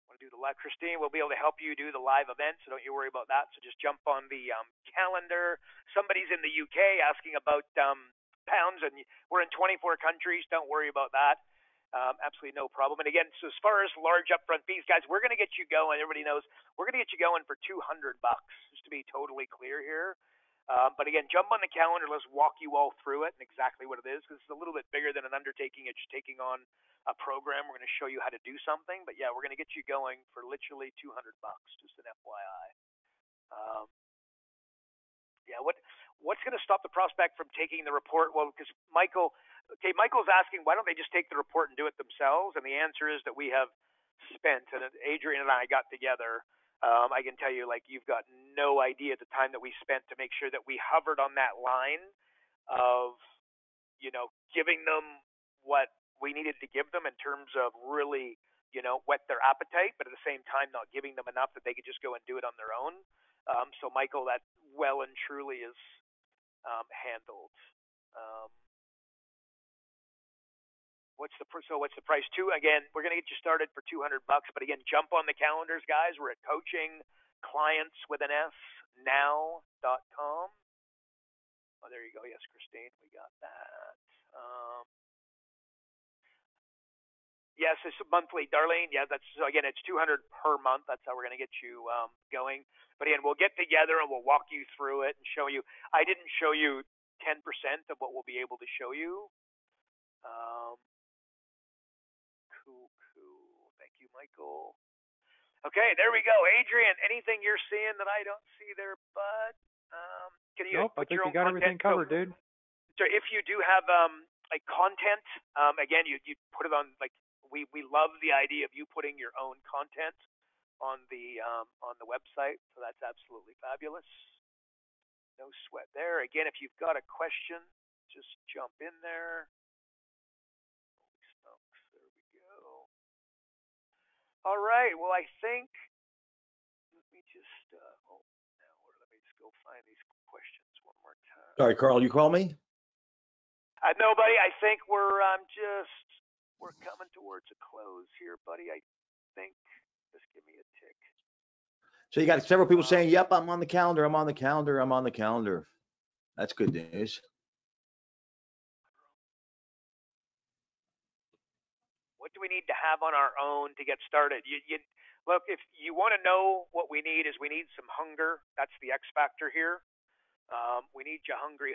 Want to do the live? Christine will be able to help you do the live event, so don't you worry about that. So just jump on the calendar. Somebody's in the UK asking about pounds, and we're in 24 countries. Don't worry about that. Absolutely no problem. And again, so as far as large upfront fees, guys, we're going to get you going. Everybody knows we're going to get you going for $200, just to be totally clear here. But again, jump on the calendar. Let's walk you all through it and exactly what it is, because it's a little bit bigger than an undertaking. It's just taking on a program. We're going to show you how to do something. But yeah, we're going to get you going for literally $200, just an FYI. Yeah, what's going to stop the prospect from taking the report? Well, because Michael's asking, why don't they just take the report and do it themselves? And the answer is that we have spent, and Adrian and I got together. I can tell you, like, you've got no idea the time that we spent to make sure that we hovered on that line of, giving them what we needed to give them in terms of really, whet their appetite, but at the same time not giving them enough that they could just go and do it on their own. So Michael, that well and truly is handled. What's the price? Again, we're going to get you started for $200, but again, jump on the calendars, guys. We're at coachingclientswithans.now.com. Oh, there you go. Yes, Christine, we got that. Yes, it's monthly, Darlene. Yeah, again, it's $200 per month. That's how we're going to get you going. But again, we'll get together and we'll walk you through it and show you. I didn't show you 10% of what we'll be able to show you. Cool. Thank you, Michael. Okay, there we go. Adrian, anything you're seeing that I don't see there, bud? Can you Nope, put I think your you own got content? everything covered, dude. So if you do have like content, again, you put it on, like, we love the idea of you putting your own content on the website. So that's absolutely fabulous. No sweat there. Again, if you've got a question, just jump in there. Holy smokes, there we go. All right. Well, I think let me just let me just go find these questions one more time. Sorry, Karl, you call me? No, buddy. I think we're coming towards a close here, buddy. I think. Just give me a tick. So you got several people saying, "Yep, I'm on the calendar. I'm on the calendar. I'm on the calendar." That's good news. What do we need to have on our own to get started? Look, if you want to know what we need, is we need some hunger. That's the X factor here. We need you hungry.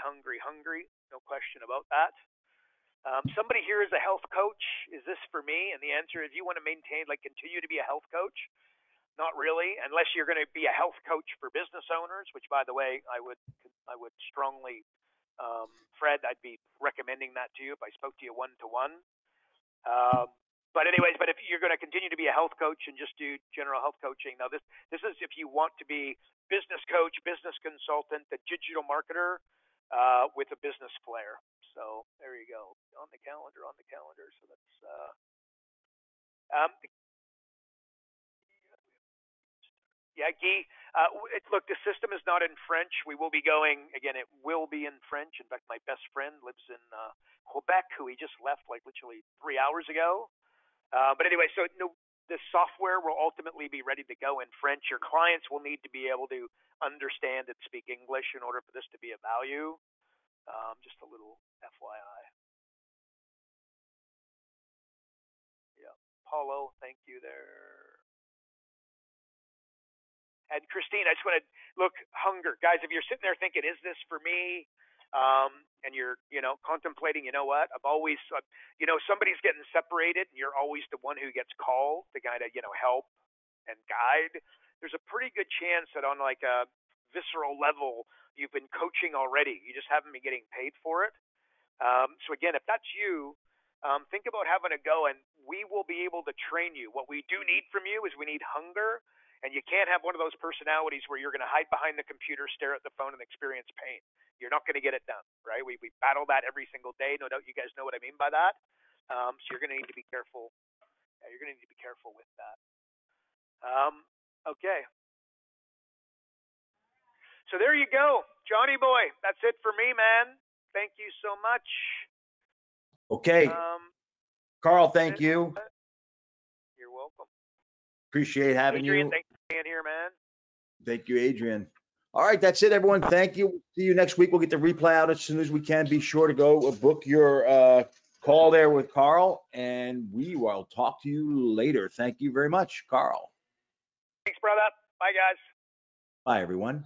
No question about that. Somebody here is a health coach. Is this for me? And the answer is, you want to continue to be a health coach? Not really, unless you're going to be a health coach for business owners, which, by the way, I would strongly, Fred, I'd be recommending that to you if I spoke to you one-to-one. But if you're going to continue to be a health coach and just do general health coaching, now this is if you want to be business coach, business consultant, a digital marketer with a business flair. So there you go, on the calendar. So that's yeah, Guy. Look, the system is not in French. We will be going again. It will be in French. In fact, my best friend lives in Quebec, who he just left like literally 3 hours ago. But anyway, so the software will ultimately be ready to go in French. Your clients will need to be able to understand and speak English in order for this to be of value. Just a little FYI. Yeah, Paulo, thank you there. And Christine, I just want to look, hunger. Guys, if you're sitting there thinking, is this for me? And you're, contemplating, what? I've always, somebody's getting separated and you're always the one who gets called to kind of, help and guide. There's a pretty good chance that on like a visceral level, you've been coaching already. You just haven't been getting paid for it. So again, if that's you, think about having a go and we will be able to train you. What we do need from you is we need hunger. And you can't have one of those personalities where you're going to hide behind the computer, stare at the phone, and experience pain. You're not going to get it done, right? We battle that every single day. No doubt you guys know what I mean by that. So you're going to need to be careful. Yeah, you're going to need to be careful with that. Okay. So there you go. Johnny boy, that's it for me, man. Thank you so much. Okay. Karl, thank you. You're welcome. Appreciate having Adrian, you. thanks for being here, man. Thank you, Adrian. All right, that's it, everyone. Thank you. See you next week. We'll get the replay out as soon as we can. Be sure to go book your call there with Karl, and we will talk to you later. Thank you very much, Karl. Thanks, brother. Bye, guys. Bye, everyone.